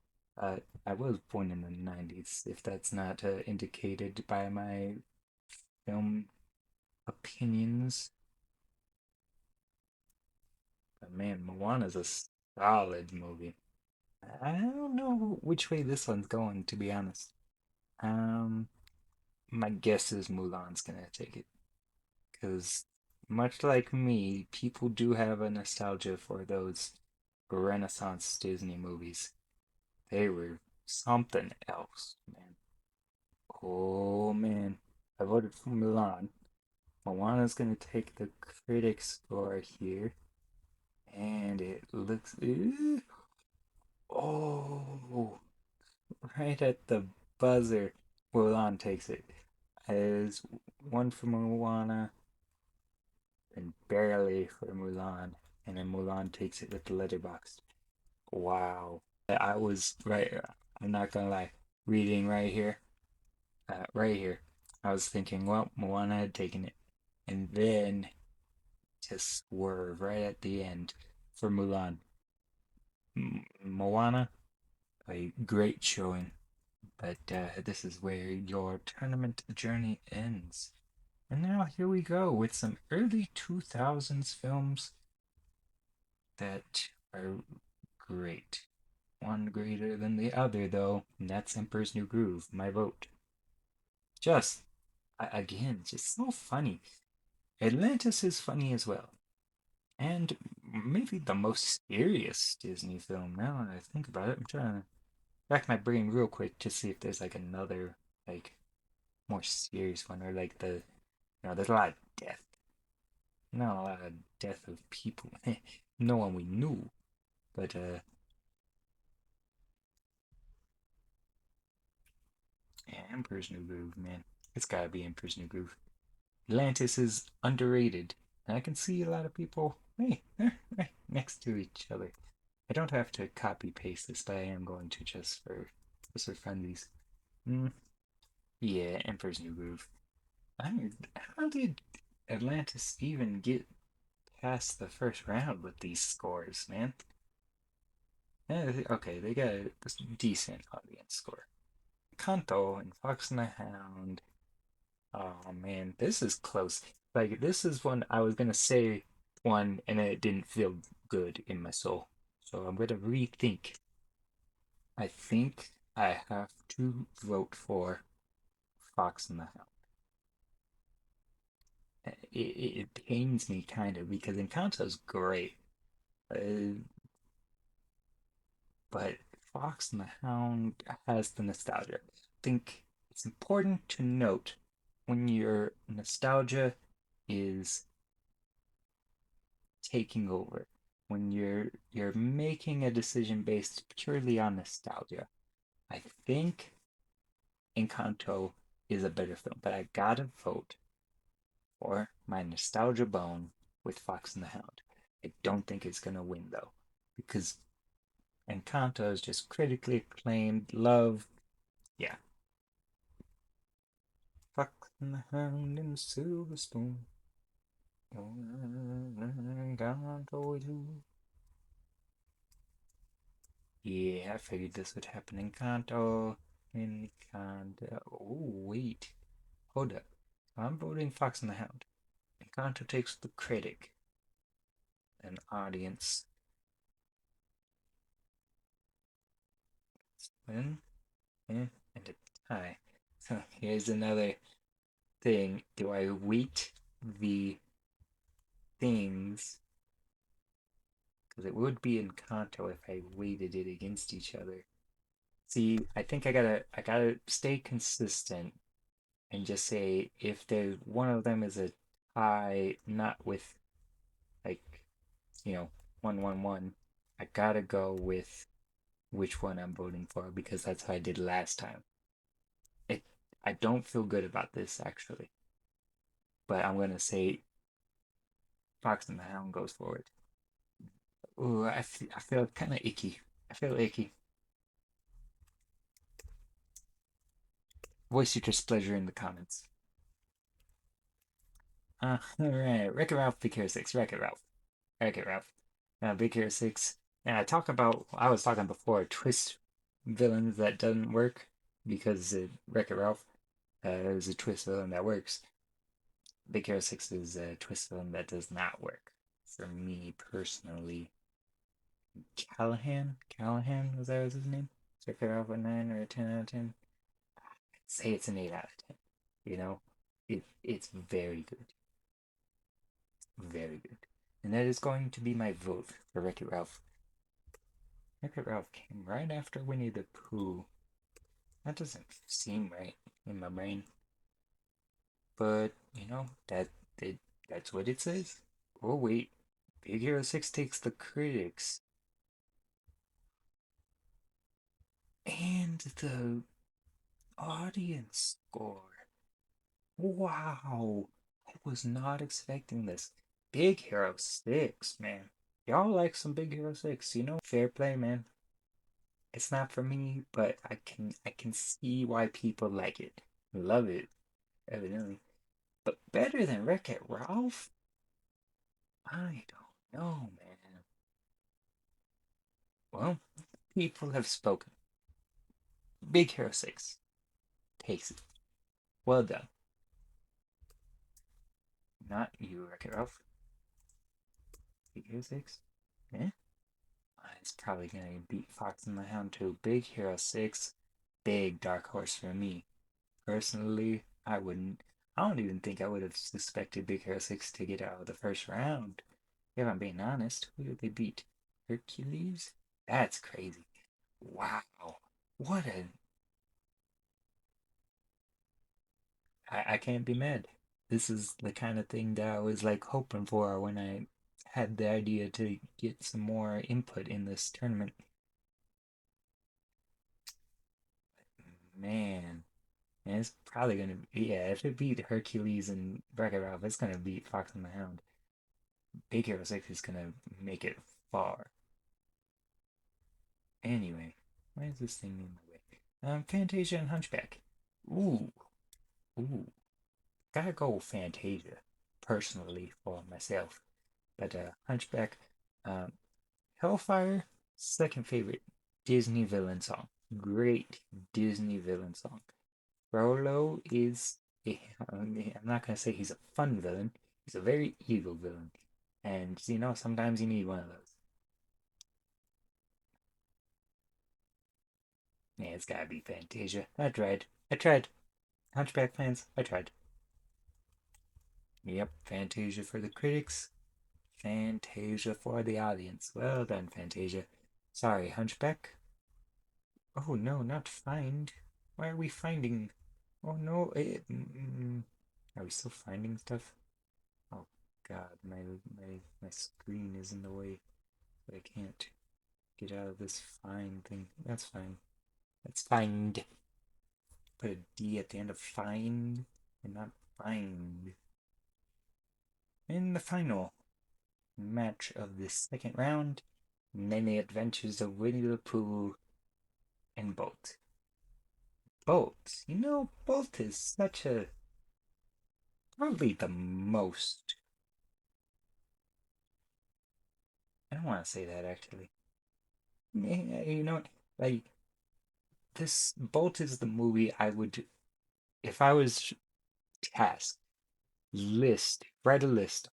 I was born in the 90s, if that's not indicated by my film opinions. But man, Moana's a solid movie. I don't know which way this one's going, to be honest. Um, my guess is Mulan's gonna take it. Because much like me, people do have a nostalgia for those Renaissance Disney movies. They were something else, man. Oh man, I voted for Milan. Moana's gonna take the critic score here, and it looks. Oh, right at the buzzer, Mulan takes it. As one for Moana, and barely for Mulan, and then Mulan takes it with the letterbox. Wow. I was right. I'm not gonna lie. Reading right here. I was thinking, well, Moana had taken it, and then to swerve right at the end for Mulan. Moana, a great showing, but this is where your tournament journey ends. And now here we go with some early 2000s films that are great. One greater than the other, though, and that's Emperor's New Groove, my vote. Just, again, just so funny. Atlantis is funny as well. And maybe the most serious Disney film now that I think about it. I'm trying to rack my brain real quick to see if there's like another, like, more serious one, or like there's a lot of death. Not a lot of death of people. No one we knew. But, yeah, Emperor's New Groove, man. It's gotta be Emperor's New Groove. Atlantis is underrated. And I can see a lot of people, hey, they're right next to each other. I don't have to copy paste this, but I am going to just for funsies. Mm, yeah, Emperor's New Groove. I mean, how did Atlantis even get past the first round with these scores, man? Okay, they got a decent audience score. Kanto and Fox and the Hound. Oh man, this is close. Like this is one I was gonna say one and it didn't feel good in my soul. So I'm gonna rethink. I think I have to vote for Fox and the Hound. It pains me kind of because Encanto's great, uh, but Fox and the Hound has the nostalgia. I think it's important to note when your nostalgia is taking over, when you're making a decision based purely on nostalgia. I think Encanto is a better film, but I gotta vote for my nostalgia bone with Fox and the Hound. I don't think it's gonna win though, because Encanto is just critically acclaimed, loved. Yeah, Fox and the Hound and the Silver Spoon. Encanto is Yeah, I figured this would happen in Kanto. In Kanto. Oh, wait. Hold up. I'm voting Fox and the Hound. Encanto takes the critic and audience win and a tie. So here's another thing. Do I weight the things? Because it would be Encanto if I weighted it against each other. See, I think I gotta stay consistent and just say if there's one of them is a tie, not with like, you know, 1-1-1, I gotta go with which one I'm voting for because that's how I did last time. It I don't feel good about this actually, but I'm gonna say Fox and the Hound goes forward. Ooh, I feel kind of icky. I feel icky. Voice your displeasure in the comments. All right, Wreck-It Ralph, Big Hero 6, Wreck-It Ralph. Wreck-It Ralph. Big Hero 6. And I was talking before, twist villains that doesn't work because Wreck-It Ralph is a twist villain that works. Big Hero 6 is a twist villain that does not work. For me personally, Callahan, was that his name? Wreck-It Ralph a 9 or a 10 out of 10? I'd say it's an 8 out of 10. You know, it's very good. Very good. And that is going to be my vote for Wreck-It Ralph. Wreck-It Ralph came right after Winnie the Pooh. That doesn't seem right in my brain. But, that's what it says. Oh, wait. Big Hero 6 takes the critics and the audience score. Wow. I was not expecting this. Big Hero 6, man. Y'all like some Big Hero 6, Fair play, man. It's not for me, but I can see why people like it. Love it, evidently. But better than Wreck-It Ralph? I don't know, man. Well, people have spoken. Big Hero 6 takes it. Well done. Not you, Wreck-It Ralph. Big Hero 6? Eh? It's probably gonna beat Fox and the Hound too. Big Hero 6, big dark horse for me. Personally, I wouldn't. I don't even think I would have suspected Big Hero 6 to get out of the first round. If I'm being honest, who did they beat? Hercules? That's crazy. Wow. What a. I can't be mad. This is the kind of thing that I was like hoping for when I had the idea to get some more input in this tournament. Man. And it's probably gonna be, yeah, if it beat Hercules and Wreck-It Ralph, it's gonna beat Fox and the Hound. Big Hero 6 is gonna make it far. Anyway, why is this thing in my way? Fantasia and Hunchback. Ooh, ooh. Gotta go Fantasia, personally, for myself. But Hunchback, um, Hellfire, second favorite Disney villain song. Great Disney villain song. Frollo is, I'm not gonna say he's a fun villain. He's a very evil villain. And, sometimes you need one of those. Yeah, it's gotta be Fantasia. I tried. I tried. Hunchback fans, I tried. Yep, Fantasia for the critics, Fantasia for the audience. Well done, Fantasia. Sorry, Hunchback. Oh no, not find. Why are we finding? Oh no, are we still finding stuff? Oh God, my screen is in the way, but I can't get out of this find thing. That's fine. That's find. Put a D at the end of find and not find. In the final match of the second round, Many Adventures of Winnie the Pooh and Bolt. Bolt, Bolt is such a probably the most. I don't want to say that actually. You know, like this Bolt is the movie I would, if I was tasked, write a list,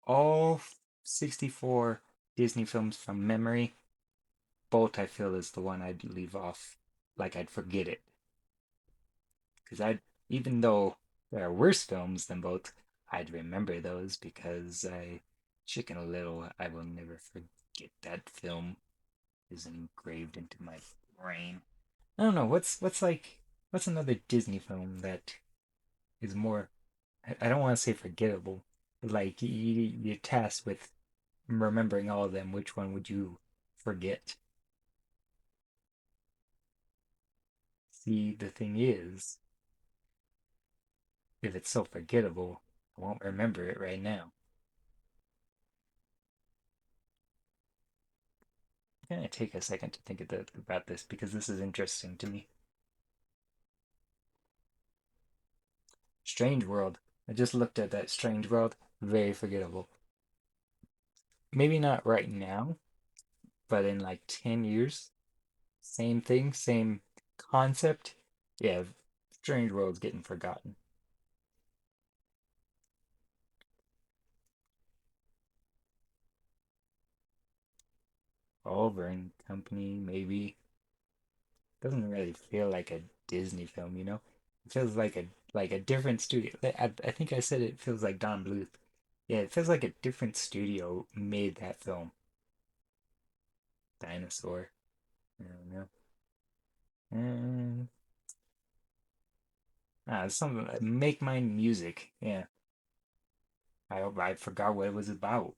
all 64 Disney films from memory. Bolt, I feel, is the one I'd leave off, like I'd forget it. Because even though there are worse films than Bolt, I'd remember those because Chicken Little, I will never forget that film is engraved into my brain. I don't know, what's another Disney film that is more, I don't want to say forgettable, but like you're tasked with remembering all of them, which one would you forget? See, the thing is, if it's so forgettable, I won't remember it right now. I'm gonna take a second to think about this because this is interesting to me. Strange World. I just looked at that Strange World. Very forgettable. Maybe not right now, but in like 10 years, same thing, same concept. Yeah, Strange World's getting forgotten. Oliver and Company, maybe. Doesn't really feel like a Disney film, you know? It feels like a different studio. I think I said it feels like Don Bluth. Yeah, it feels like a different studio made that film. Dinosaur. I don't know. And something like Make Mine Music. Yeah, I forgot what it was about.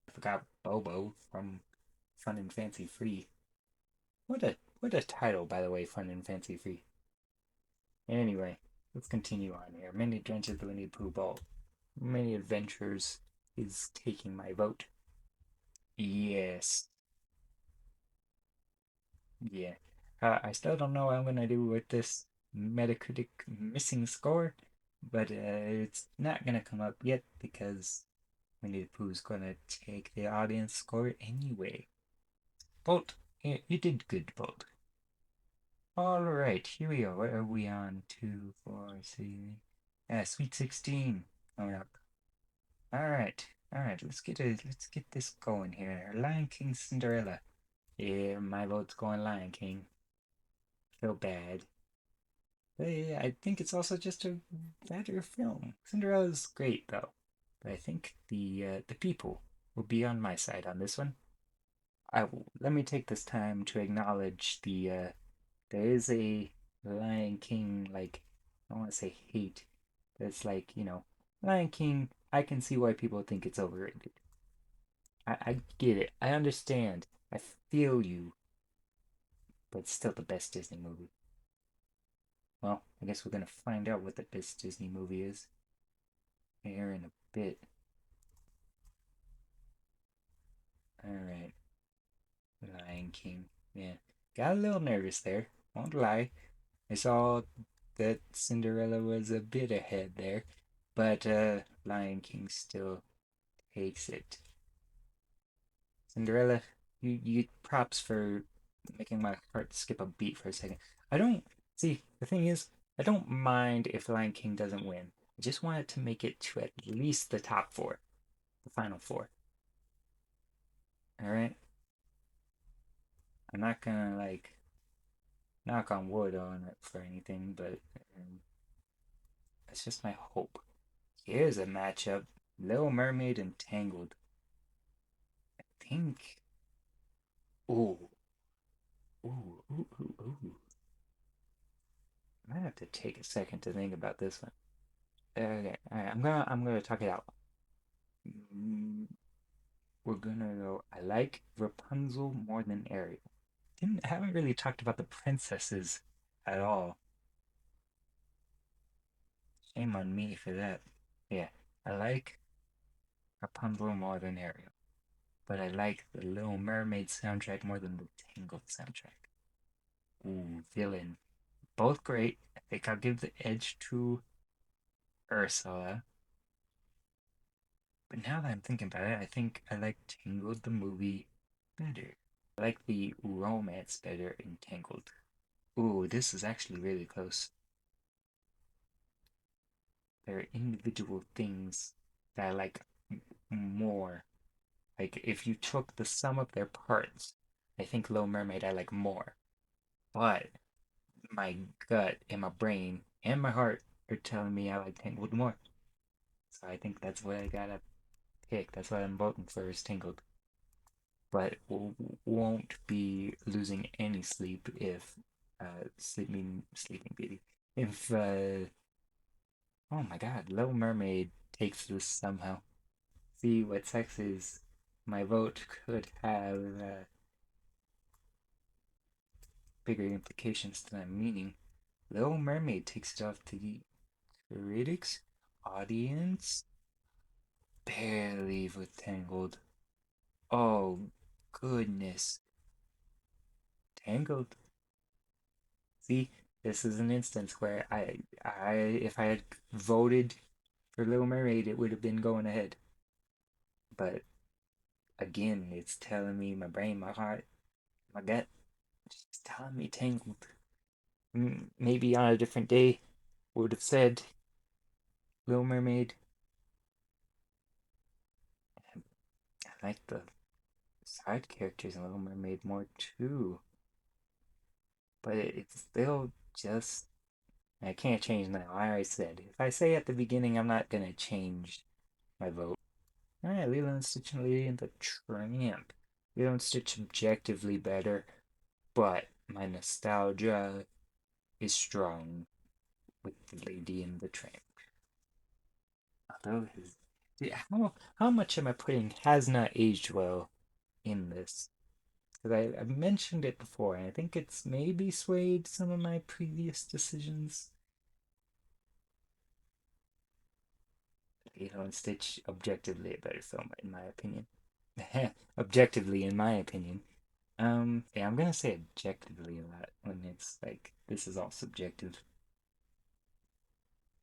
I forgot Bobo from Fun and Fancy Free. What a title, by the way, Fun and Fancy Free. Anyway, let's continue on here. Many Adventures of the Winnie the Pooh Ball. Many Adventures is taking my vote. Yes. Yeah. I still don't know what I'm gonna do with this Metacritic missing score, but it's not gonna come up yet because Winnie the Pooh's gonna take the audience score anyway. Bolt, you did good, Bolt. All right, here we go. What are we on? Two, four, three. Sweet 16 coming up. All right. Let's get this going here. Lion King, Cinderella. Yeah, my vote's going Lion King. Feel bad. But yeah, I think it's also just a better film. Cinderella's great though, but I think the people will be on my side on this one. Let me take this time to acknowledge there is a Lion King, like, I don't want to say hate, but it's like, Lion King, I can see why people think it's overrated. I get it. I understand. I feel you, but it's still the best Disney movie. Well, I guess we're gonna find out what the best Disney movie is here in a bit. Alright, Lion King. Yeah, got a little nervous there, won't lie. I saw that Cinderella was a bit ahead there, but Lion King still takes it. Cinderella, you props for making my heart skip a beat for a second. I don't see the thing is I don't mind if Lion King doesn't win. I just wanted to make it to at least the top four, the final four. All right. I'm not gonna like knock on wood on it for anything, but um, that's just my hope. Here's a matchup: Little Mermaid and Tangled. I think. Ooh, ooh, ooh, ooh, ooh. I might have to take a second to think about this one. Okay, all right. I'm gonna talk it out. Mm, We're gonna go. I like Rapunzel more than Ariel. Didn't haven't really talked about the princesses at all. Shame on me for that. Yeah, I like Rapunzel more than Ariel, but I like the Little Mermaid soundtrack more than the Tangled soundtrack. Ooh, villain. Both great. I think I'll give the edge to Ursula. But now that I'm thinking about it, I think I like Tangled the movie better. I like the romance better in Tangled. Ooh, this is actually really close. There are individual things that I like more. Like, if you took the sum of their parts, I think Little Mermaid I like more. But my gut and my brain and my heart are telling me I like Tangled more. So I think that's what I gotta pick. That's what I'm voting for is Tangled. But won't be losing any sleep if Sleeping Beauty. If oh my God, Little Mermaid takes this somehow. See what sex is. My vote could have bigger implications than I'm meaning. Little Mermaid takes it off to the critics, audience, barely with Tangled. Oh goodness, Tangled. See, this is an instance where if I had voted for Little Mermaid, it would have been going ahead. But again, it's telling me my brain, my heart, my gut, it's telling me Tangled. Maybe on a different day would have said Little Mermaid. I like the side characters in Little Mermaid more too, but it's still just I can't change now. I already said if I say at the beginning, I'm not gonna change my vote. All right, Lilo and Stitch and Lady and the Tramp. Lilo and Stitch objectively better, but my nostalgia is strong with the Lady and the Tramp. Although his, yeah, how much am I putting has not aged well in this? Because I've mentioned it before, and I think it's maybe swayed some of my previous decisions. Lilo and Stitch, objectively a better film, in my opinion. Objectively, in my opinion. Yeah, I'm gonna say objectively a lot when it's like this is all subjective.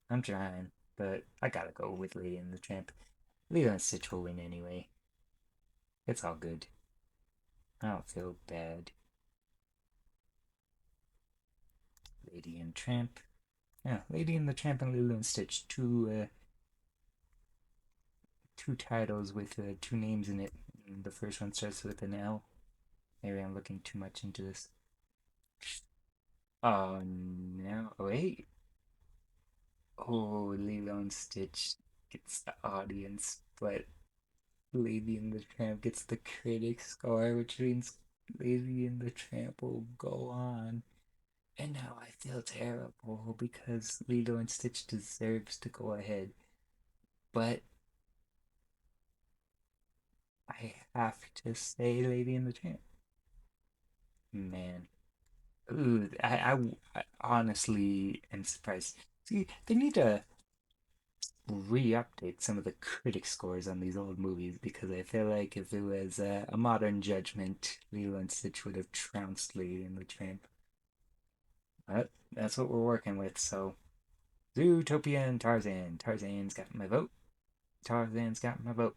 I'm trying, but I gotta go with Lady and the Tramp. Lilo and Stitch will win anyway. It's all good. I don't feel bad. Lady and Tramp. Yeah, Lady and the Tramp and Lilo and Stitch. Two titles with two names in it. The first one starts with an L. Maybe I'm looking too much into this. Oh no! Wait. Oh, Lilo and Stitch gets the audience, but Lady and the Tramp gets the critic score, which means Lady and the Tramp will go on. And now I feel terrible because Lilo and Stitch deserves to go ahead. But I have to say Lady and the Tramp. Man. Ooh, I honestly am surprised. See, they need to re-update some of the critic scores on these old movies because I feel like if it was a modern judgment, Lilo and Stitch would have trounced Lady and the Tramp. But that's what we're working with, so Zootopia and Tarzan. Tarzan's got my vote. Tarzan's got my vote.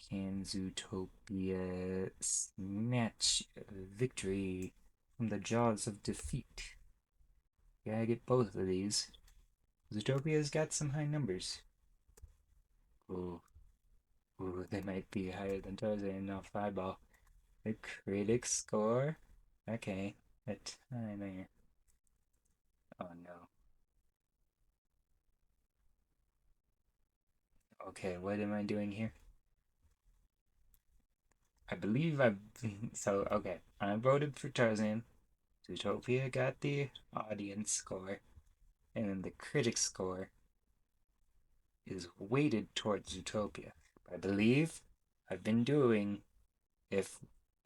Can Zootopia snatch victory from the jaws of defeat? Gotta get both of these. Zootopia's got some high numbers. Ooh, ooh, they might be higher than Tarzan off eyeball. The critic score. Okay. A timer. Oh no. Okay, what am I doing here? I believe I've. So, okay. I voted for Tarzan. Zootopia got the audience score. And then the critic score is weighted towards Zootopia. I believe I've been doing, if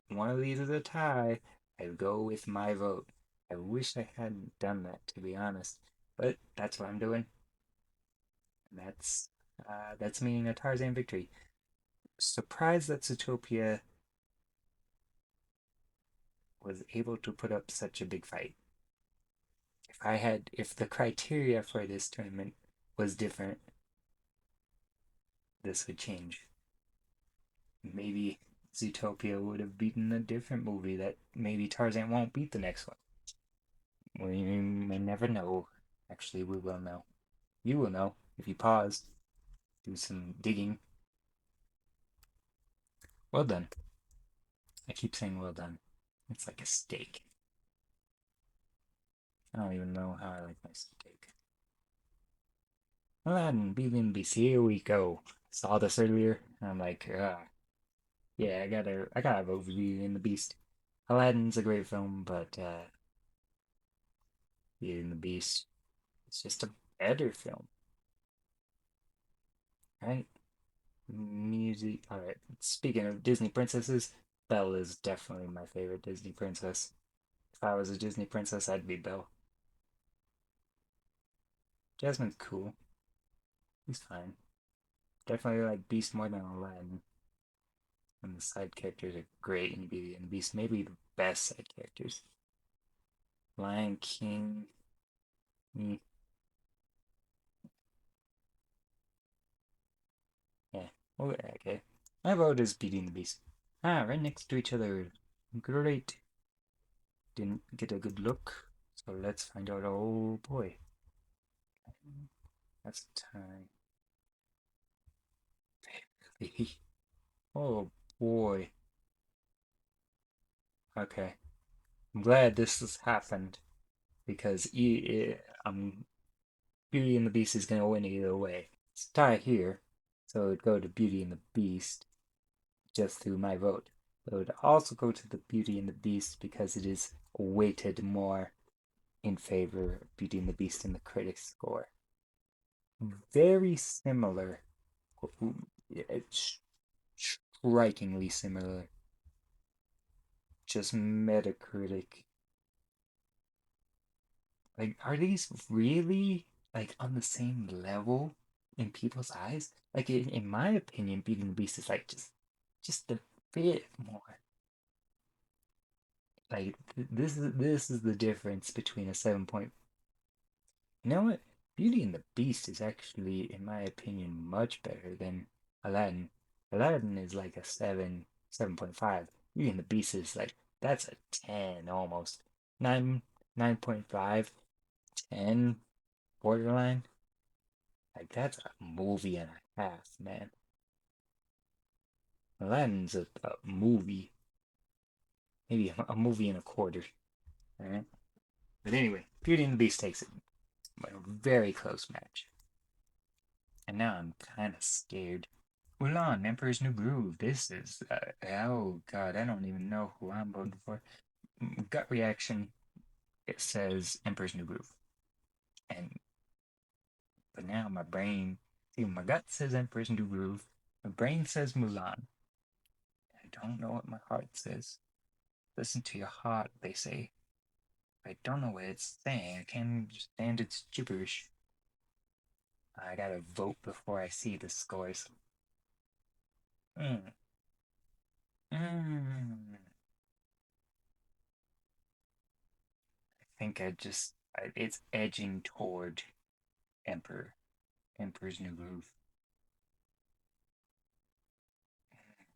one of these is a tie, I go with my vote. I wish I hadn't done that, to be honest, but that's what I'm doing. And that's meaning a Tarzan victory. Surprised that Zootopia was able to put up such a big fight. If the criteria for this tournament was different, this would change. Maybe Zootopia would have beaten a different movie that maybe Tarzan won't beat the next one. We may never know. Actually, we will know. You will know if you pause, do some digging. Well done. I keep saying well done. It's like a steak. I don't even know how I like my steak. Aladdin, Beauty and the Beast. Here we go. Saw this earlier, and I'm like, yeah, I gotta vote for Beauty and the Beast. Aladdin's a great film, but Beauty and the Beast, it's just a better film, right? Music. All right. Speaking of Disney princesses, Belle is definitely my favorite Disney princess. If I was a Disney princess, I'd be Belle. Jasmine's cool. He's fine. Definitely like Beast more than Aladdin. And the side characters are great in Beauty and the Beast. Maybe the best side characters. Lion King. Mm, yeah. Okay. My vote is Beauty and the Beast. Ah, right next to each other. Great. Didn't get a good look. So let's find out. Oh boy. That's time. Oh boy. Okay. I'm glad this has happened because Beauty and the Beast is gonna win either way. It's a tie here, so it'd go to Beauty and the Beast just through my vote. But it would also go to the Beauty and the Beast because it is weighted more in favor of Beauty and the Beast in the critics score. Very similar. It's strikingly similar. Just Metacritic. Like, are these really like on the same level in people's eyes? Like, in my opinion, Beauty and the Beast is like just a bit more. Like, this is the difference between a 7 point. You know what? Beauty and the Beast is actually, in my opinion, much better than Aladdin. Aladdin is like a 7.5. Beauty and the Beast is like that's a 10 almost. 9 9.5, 10 borderline. Like that's a movie and a half, man. Aladdin's a movie, maybe a movie and a quarter. All right. But anyway, Beauty and the Beast takes it. A very close match. And now I'm kind of scared. Mulan, Emperor's New Groove. This is, oh god, I don't even know who I'm voting for. Gut reaction, it says Emperor's New Groove. And, but now my brain, see, my gut says Emperor's New Groove. My brain says Mulan. I don't know what my heart says. Listen to your heart, they say. I don't know what it's saying. I can't understand its gibberish. I gotta vote before I see the scores. Mm. Mm. I think it's edging toward Emperor. Emperor's New Groove.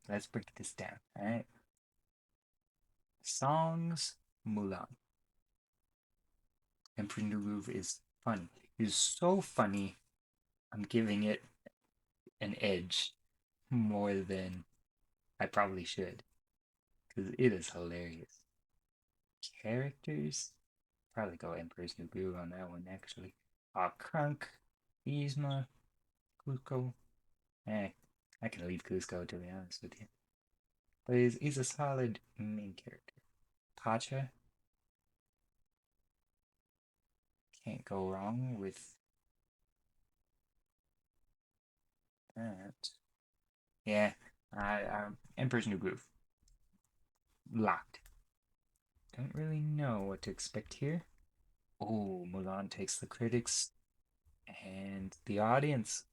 Let's break this down, alright? Songs, Mulan. Emperor's New Groove is funny. It is so funny, I'm giving it an edge more than I probably should. it is hilarious. Characters? Probably go Emperor's New Groove on that one, actually. Crunk, Yzma, Cusco. Eh, I can leave Cusco, to be honest with you. But he's a solid main character. Pacha, can't go wrong with that. Yeah, Emperor's New Groove. Locked. Don't really know what to expect here. Oh, Mulan takes the critics and the audience.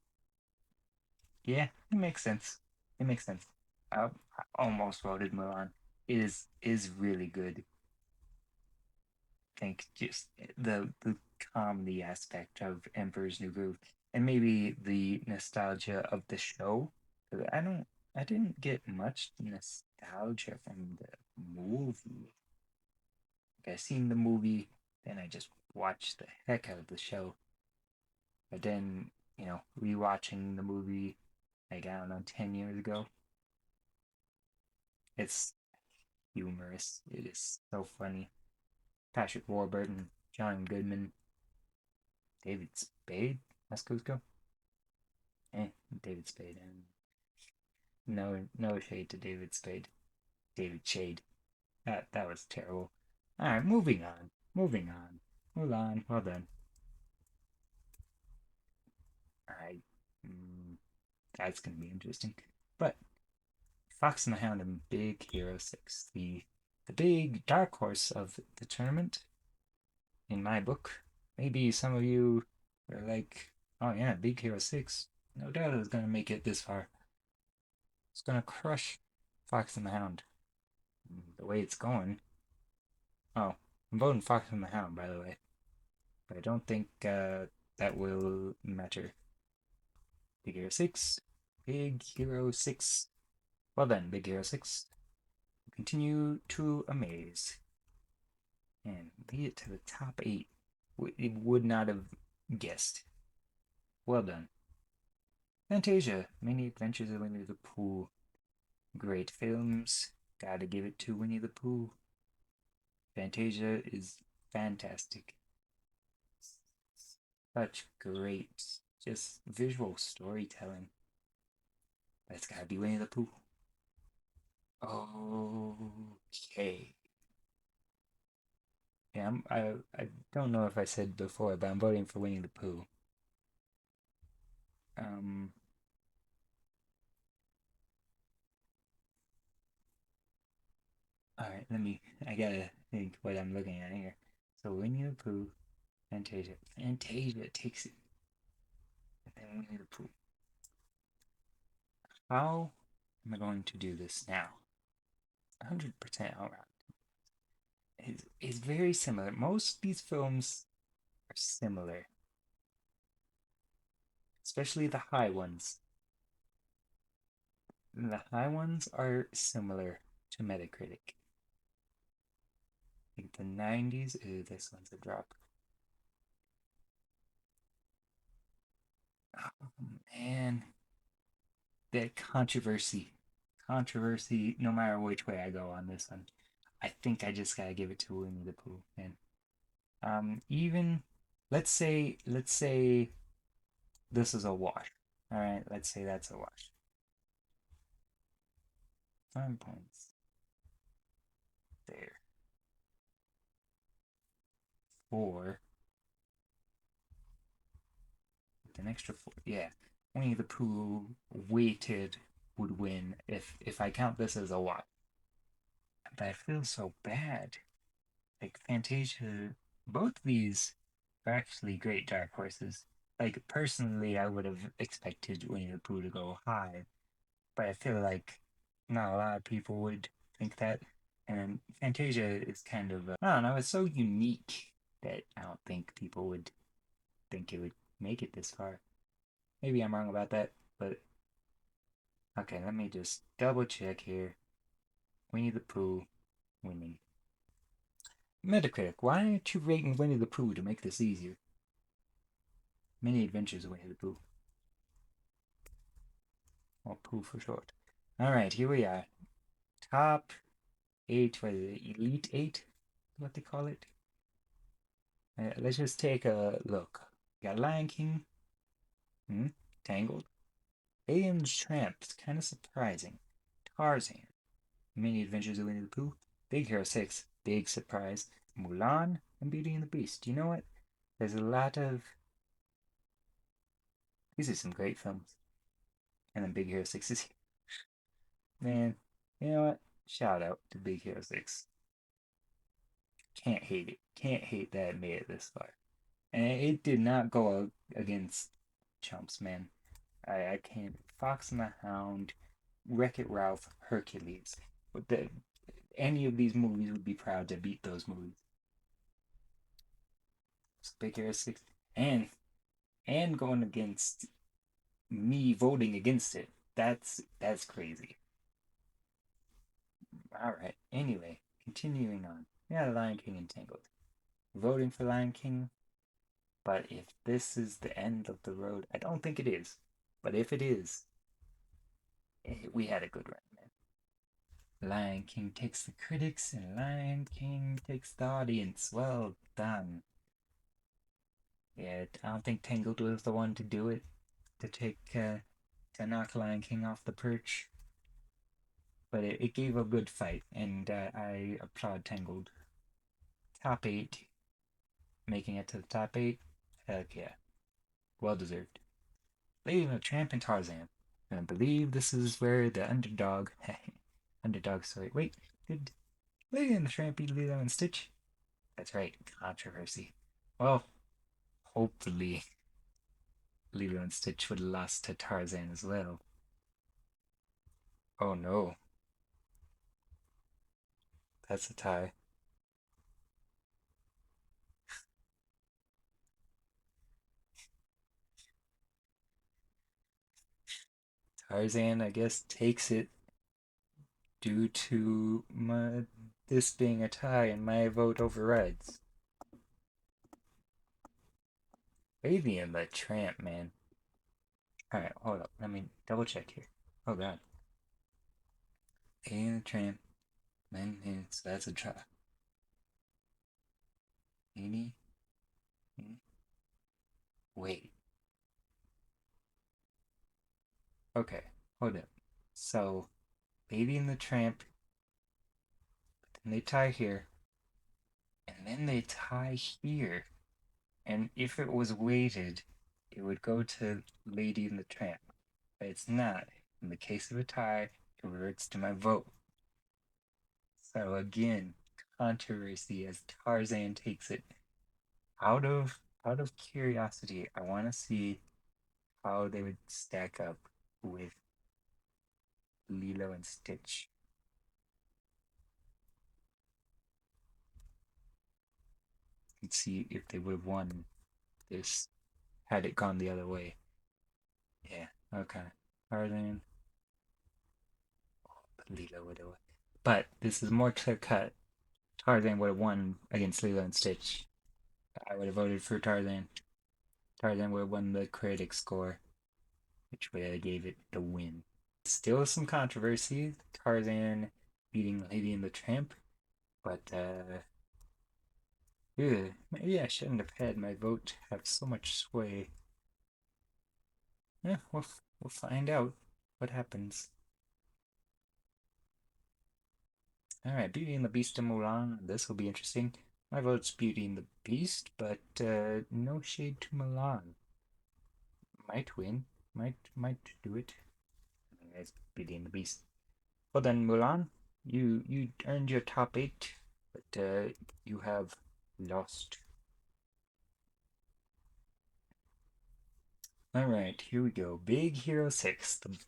Yeah, it makes sense. It makes sense. I almost voted Mulan. It is really good. I think just the comedy aspect of Emperor's New Groove and maybe the nostalgia of the show. I didn't get much nostalgia from the movie. Like I seen the movie, then I just watched the heck out of the show. But then, rewatching the movie like I don't know, 10 years ago, it's humorous. It is so funny. Patrick Warburton, John Goodman, David Spade, that's Cusco. David Spade, and no shade to David Spade. David Shade. That was terrible. All right, moving on. Moving on. Mulan, well done. All right, mm, that's gonna be interesting. But Fox and the Hound and Big Hero 6, the big dark horse of the tournament, in my book. Maybe some of you are like, oh yeah, Big Hero 6, no doubt it's gonna make it this far. It's gonna crush Fox and the Hound. The way it's going. Oh, I'm voting Fox and the Hound, by the way. But I don't think that will matter. Big Hero 6. Big Hero 6. Well then, Big Hero 6. Continue to amaze. And lead it to the top 8. It would not have guessed. Well done. Fantasia, Many Adventures of Winnie the Pooh. Great films. Gotta give it to Winnie the Pooh. Fantasia is fantastic. Such great, just visual storytelling. That's gotta be Winnie the Pooh. Okay. Yeah, I don't know if I said before, but I'm voting for Winnie the Pooh. Um, all right, I gotta think what I'm looking at here. So Winnie the Pooh, Fantasia. Fantasia takes it, and then Winnie the Pooh. How am I going to do this now? 100% alright. Is very similar. Most of these films are similar, especially the high ones. The high ones are similar to Metacritic. Like the 90s, ooh, this one's a drop. Oh man, that controversy. No matter which way I go on this one, I think I just gotta give it to Winnie the Pooh, man. Even let's say this is a wash. All right, let's say that's a wash. 5 points there. Four with an extra four. Yeah, Winnie the Pooh weighted would win if I count this as a wash. But I feel so bad. Like Fantasia, both these are actually great dark horses. Like personally, I would have expected Winnie the Pooh to go high, but I feel like not a lot of people would think that. And Fantasia is kind of, I don't know, it's so unique that I don't think people would think it would make it this far. Maybe I'm wrong about that, but okay, let me just double check here. Winnie the Pooh winning. Metacritic, why aren't you rating Winnie the Pooh to make this easier? Many Adventures of Winnie the Pooh. Or Pooh for short. Alright, here we are. Top eight, what is it, Elite Eight, what they call it. Let's just take a look. Got Lion King, hmm? Tangled, Lady and the Tramp, it's kind of surprising. Tarzan, Many Adventures of Winnie the Pooh, Big Hero 6, big surprise. Mulan, and Beauty and the Beast. You know what? There's a lot of. These are some great films. And then Big Hero 6 is. Man, you know what? Shout out to Big Hero 6. Can't hate it. Can't hate that it made it this far. And it did not go against chumps, man. I can't. Fox and the Hound, Wreck It Ralph, Hercules. Any of these movies would be proud to beat those movies. So Big Hero 6. And and going against me voting against it. That's crazy. All right. Anyway, continuing on. Yeah, Lion King and Tangled. Voting for Lion King, but if this is the end of the road, I don't think it is. But if it is, we had a good run, man. Lion King takes the critics and Lion King takes the audience. Well done. Yeah, I don't think Tangled was the one to do it, to knock Lion King off the perch. But it gave a good fight, and I applaud Tangled. Top eight, making it to the top eight. Heck yeah, well deserved. Lady and the Tramp and Tarzan. And I believe this is where the underdog. Sorry, wait, did Lady and the Tramp beat Lilo and Stitch? That's right, controversy. Well, hopefully Lilo and Stitch would have lost to Tarzan as well. Oh no, that's a tie. Tarzan, I guess, takes it due to this being a tie and my vote overrides. Lady and the Tramp, man. Alright, hold up. Let me double check here. Oh god. Lady and the Tramp. Then so that's a tie. 80. Wait. Okay, hold up. So, Lady and the Tramp, and they tie here, and then they tie here. And if it was weighted, it would go to Lady and the Tramp. But it's not. In the case of a tie, it reverts to my vote. So again, controversy as Tarzan takes it. Out of curiosity, I want to see how they would stack up with Lilo and Stitch. And see if they would have won this had it gone the other way. Yeah, okay. Tarzan, Lilo would have won. But this is more clear cut. Tarzan would have won against Lilo and Stitch. I would have voted for Tarzan. Tarzan would have won the critic score, which would have gave it the win. Still some controversy. Tarzan beating Lady and the Tramp, but maybe I shouldn't have had my vote have so much sway. Yeah, we'll find out what happens. All right, Beauty and the Beast and Mulan. This will be interesting. My vote's Beauty and the Beast, but no shade to Mulan. Might win. Might do it. It's Beauty and the Beast. Well then, Mulan, you earned your top eight, but you have lost. All right, here we go. Big Hero 6, the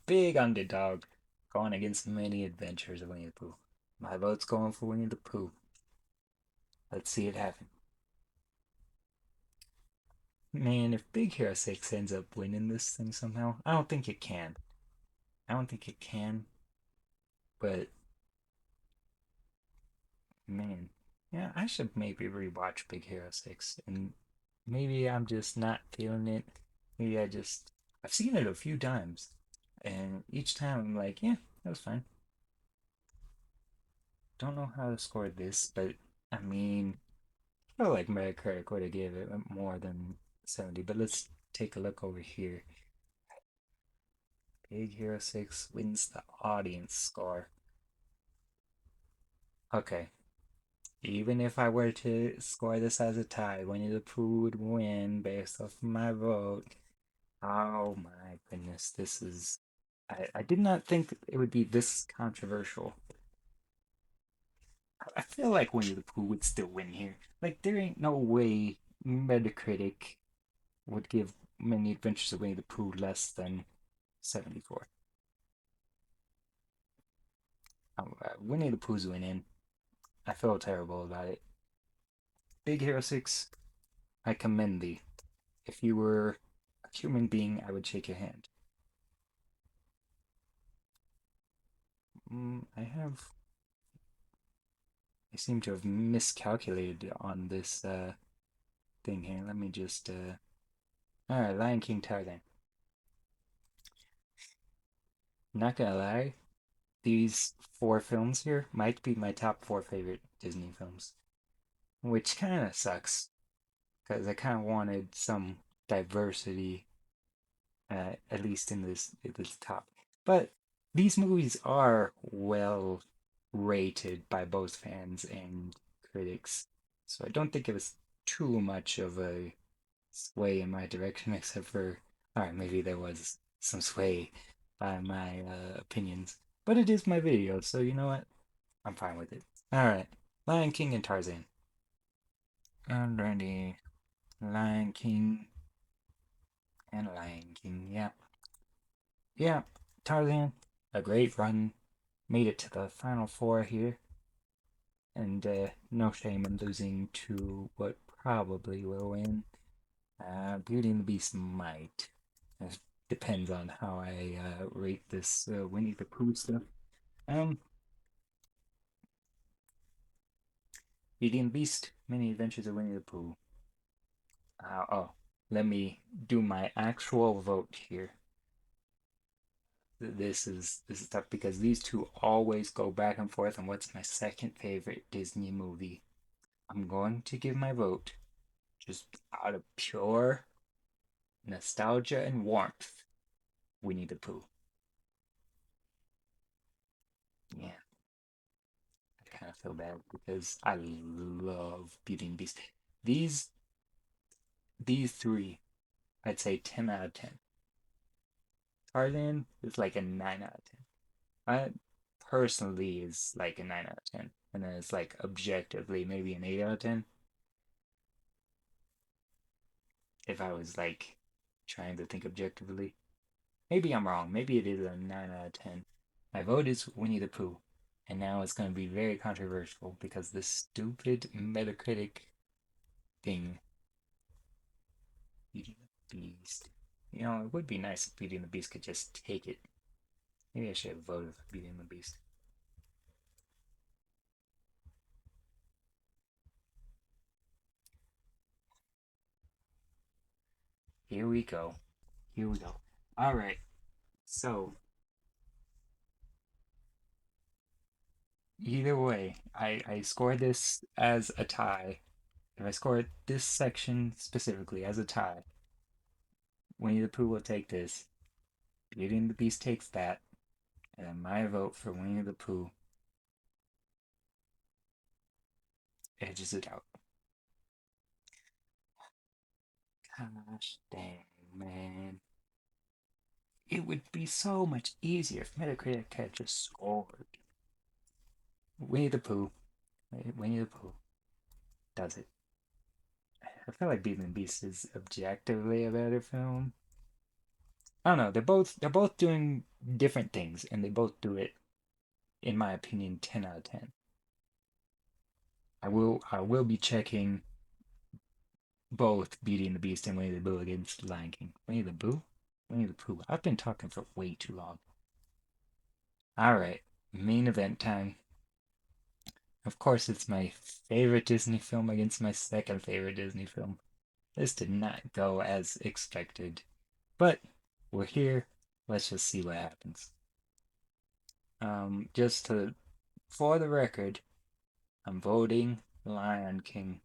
big underdog, going against many adventures of Winnie the Pooh. My vote's going for Winnie the Pooh. Let's see it happen. Man, if Big Hero 6 ends up winning this thing somehow, I don't think it can. I don't think it can, but man, yeah, I should maybe rewatch Big Hero 6 and maybe I'm just not feeling it. Maybe I've seen it a few times and each time I'm like, yeah, that was fine. don't know how to score this, but I mean, I feel like Metacritic would have gave it more than 70. But let's take a look over here. Big Hero 6 wins the audience score. Okay, even if I were to score this as a tie, Winnie the Pooh would win based off my vote. Oh my goodness, this is. I did not think it would be this controversial. I feel like Winnie the Pooh would still win here. Like, there ain't no way Metacritic would give Many Adventures of Winnie the Pooh less than 74. Winnie the Pooh's winning. I feel terrible about it. Big Hero 6, I commend thee. If you were a human being, I would shake your hand. I seem to have miscalculated on this thing here. Let me just, all right, Lion King Tarzan. Not gonna lie, these four films here might be my top four favorite Disney films, which kind of sucks because I kind of wanted some diversity, at least in this top. But these movies are well rated by both fans and critics, so I don't think it was too much of a sway in my direction, except for, all right, maybe there was some sway by my opinions, but it is my video, so you know what? I'm fine with it. All right, Lion King and Tarzan. Alrighty, Lion King and Lion King. Yeah, yeah. Tarzan, a great run, made it to the final four here, and no shame in losing to what probably will win. Beauty and the Beast might. It depends on how I rate this Winnie the Pooh stuff. Um, Beauty and the Beast, Many Adventures of Winnie the Pooh. Oh, let me do my actual vote here. This is tough because these two always go back and forth on what's my second favorite Disney movie. I'm going to give my vote just out of pure nostalgia and warmth. Winnie the Pooh. Yeah, I kind of feel bad because I love Beauty and the Beast. These these three, I'd say 10 out of 10. Tarzan is like a 9 out of 10. I personally is like a 9 out of 10. And then it's like objectively maybe an 8 out of 10 if I was like trying to think objectively. Maybe I'm wrong. Maybe it is a 9 out of 10. My vote is Winnie the Pooh. And now it's going to be very controversial because this stupid Metacritic thing, Beauty and the Beast. You know, it would be nice if Beauty and the Beast could just take it. Maybe I should have voted for Beauty and the Beast. Here we go. Here we go. All right. So, either way, I scored this as a tie. If I score this section specifically as a tie, Winnie the Pooh will take this. Beauty and the Beast takes that. And then my vote for Winnie the Pooh edges it out. Gosh dang, man. It would be so much easier if Metacritic had just scored. Winnie the Pooh. Winnie the Pooh does it. I feel like Beauty and the Beast is objectively a better film. I don't know. They're both doing different things, and they both do it, in my opinion, 10 out of 10. I will be checking both Beauty and the Beast and Winnie the Pooh against Lion King. Winnie the Pooh? Winnie the Pooh. I've been talking for way too long. All right, main event time. Of course, it's my favorite Disney film against my second favorite Disney film. This did not go as expected, but we're here. Let's just see what happens. Just to, for the record, I'm voting Lion King.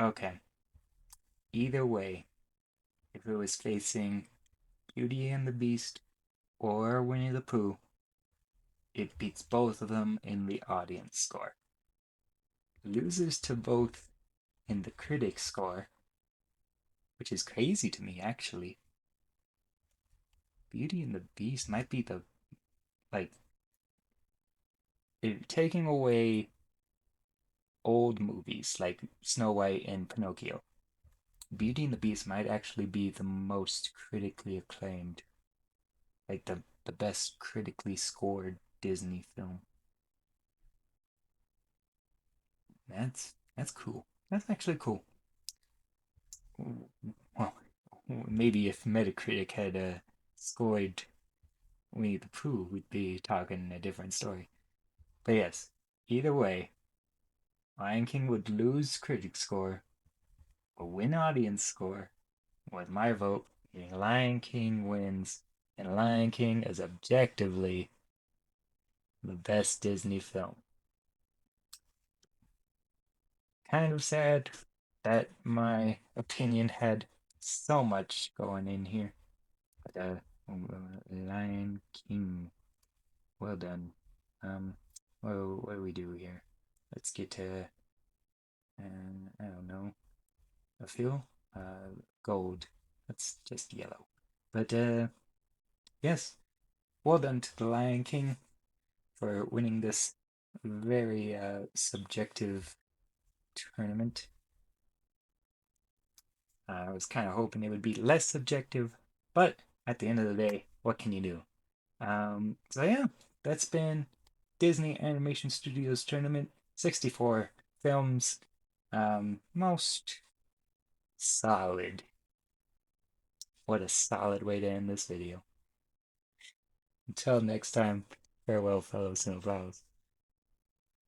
Okay. Either way, if it was facing Beauty and the Beast or Winnie the Pooh, it beats both of them in the audience score. Losers to both in the critic score, which is crazy to me actually. Beauty and the Beast might be the like taking away old movies like Snow White and Pinocchio. Beauty and the Beast might actually be the most critically acclaimed, like the best critically scored Disney film. That's cool. That's actually cool. Well, maybe if Metacritic had scored Winnie the Pooh, we'd be talking a different story. But yes, either way, Lion King would lose critic score, but win audience score. With my vote, meaning Lion King wins, and Lion King is objectively the best Disney film. Kind of sad that my opinion had so much going in here. But Lion King, well done. Um, what do we do here? Let's get to, I don't know, a feel, gold. That's just yellow. But yes, well done to the Lion King for winning this very subjective tournament. I was kind of hoping it would be less subjective, but at the end of the day, what can you do? So yeah, that's been Disney Animation Studios Tournament 64 films. Most solid. What a solid way to end this video. Until next time, farewell, fellow cinephiles.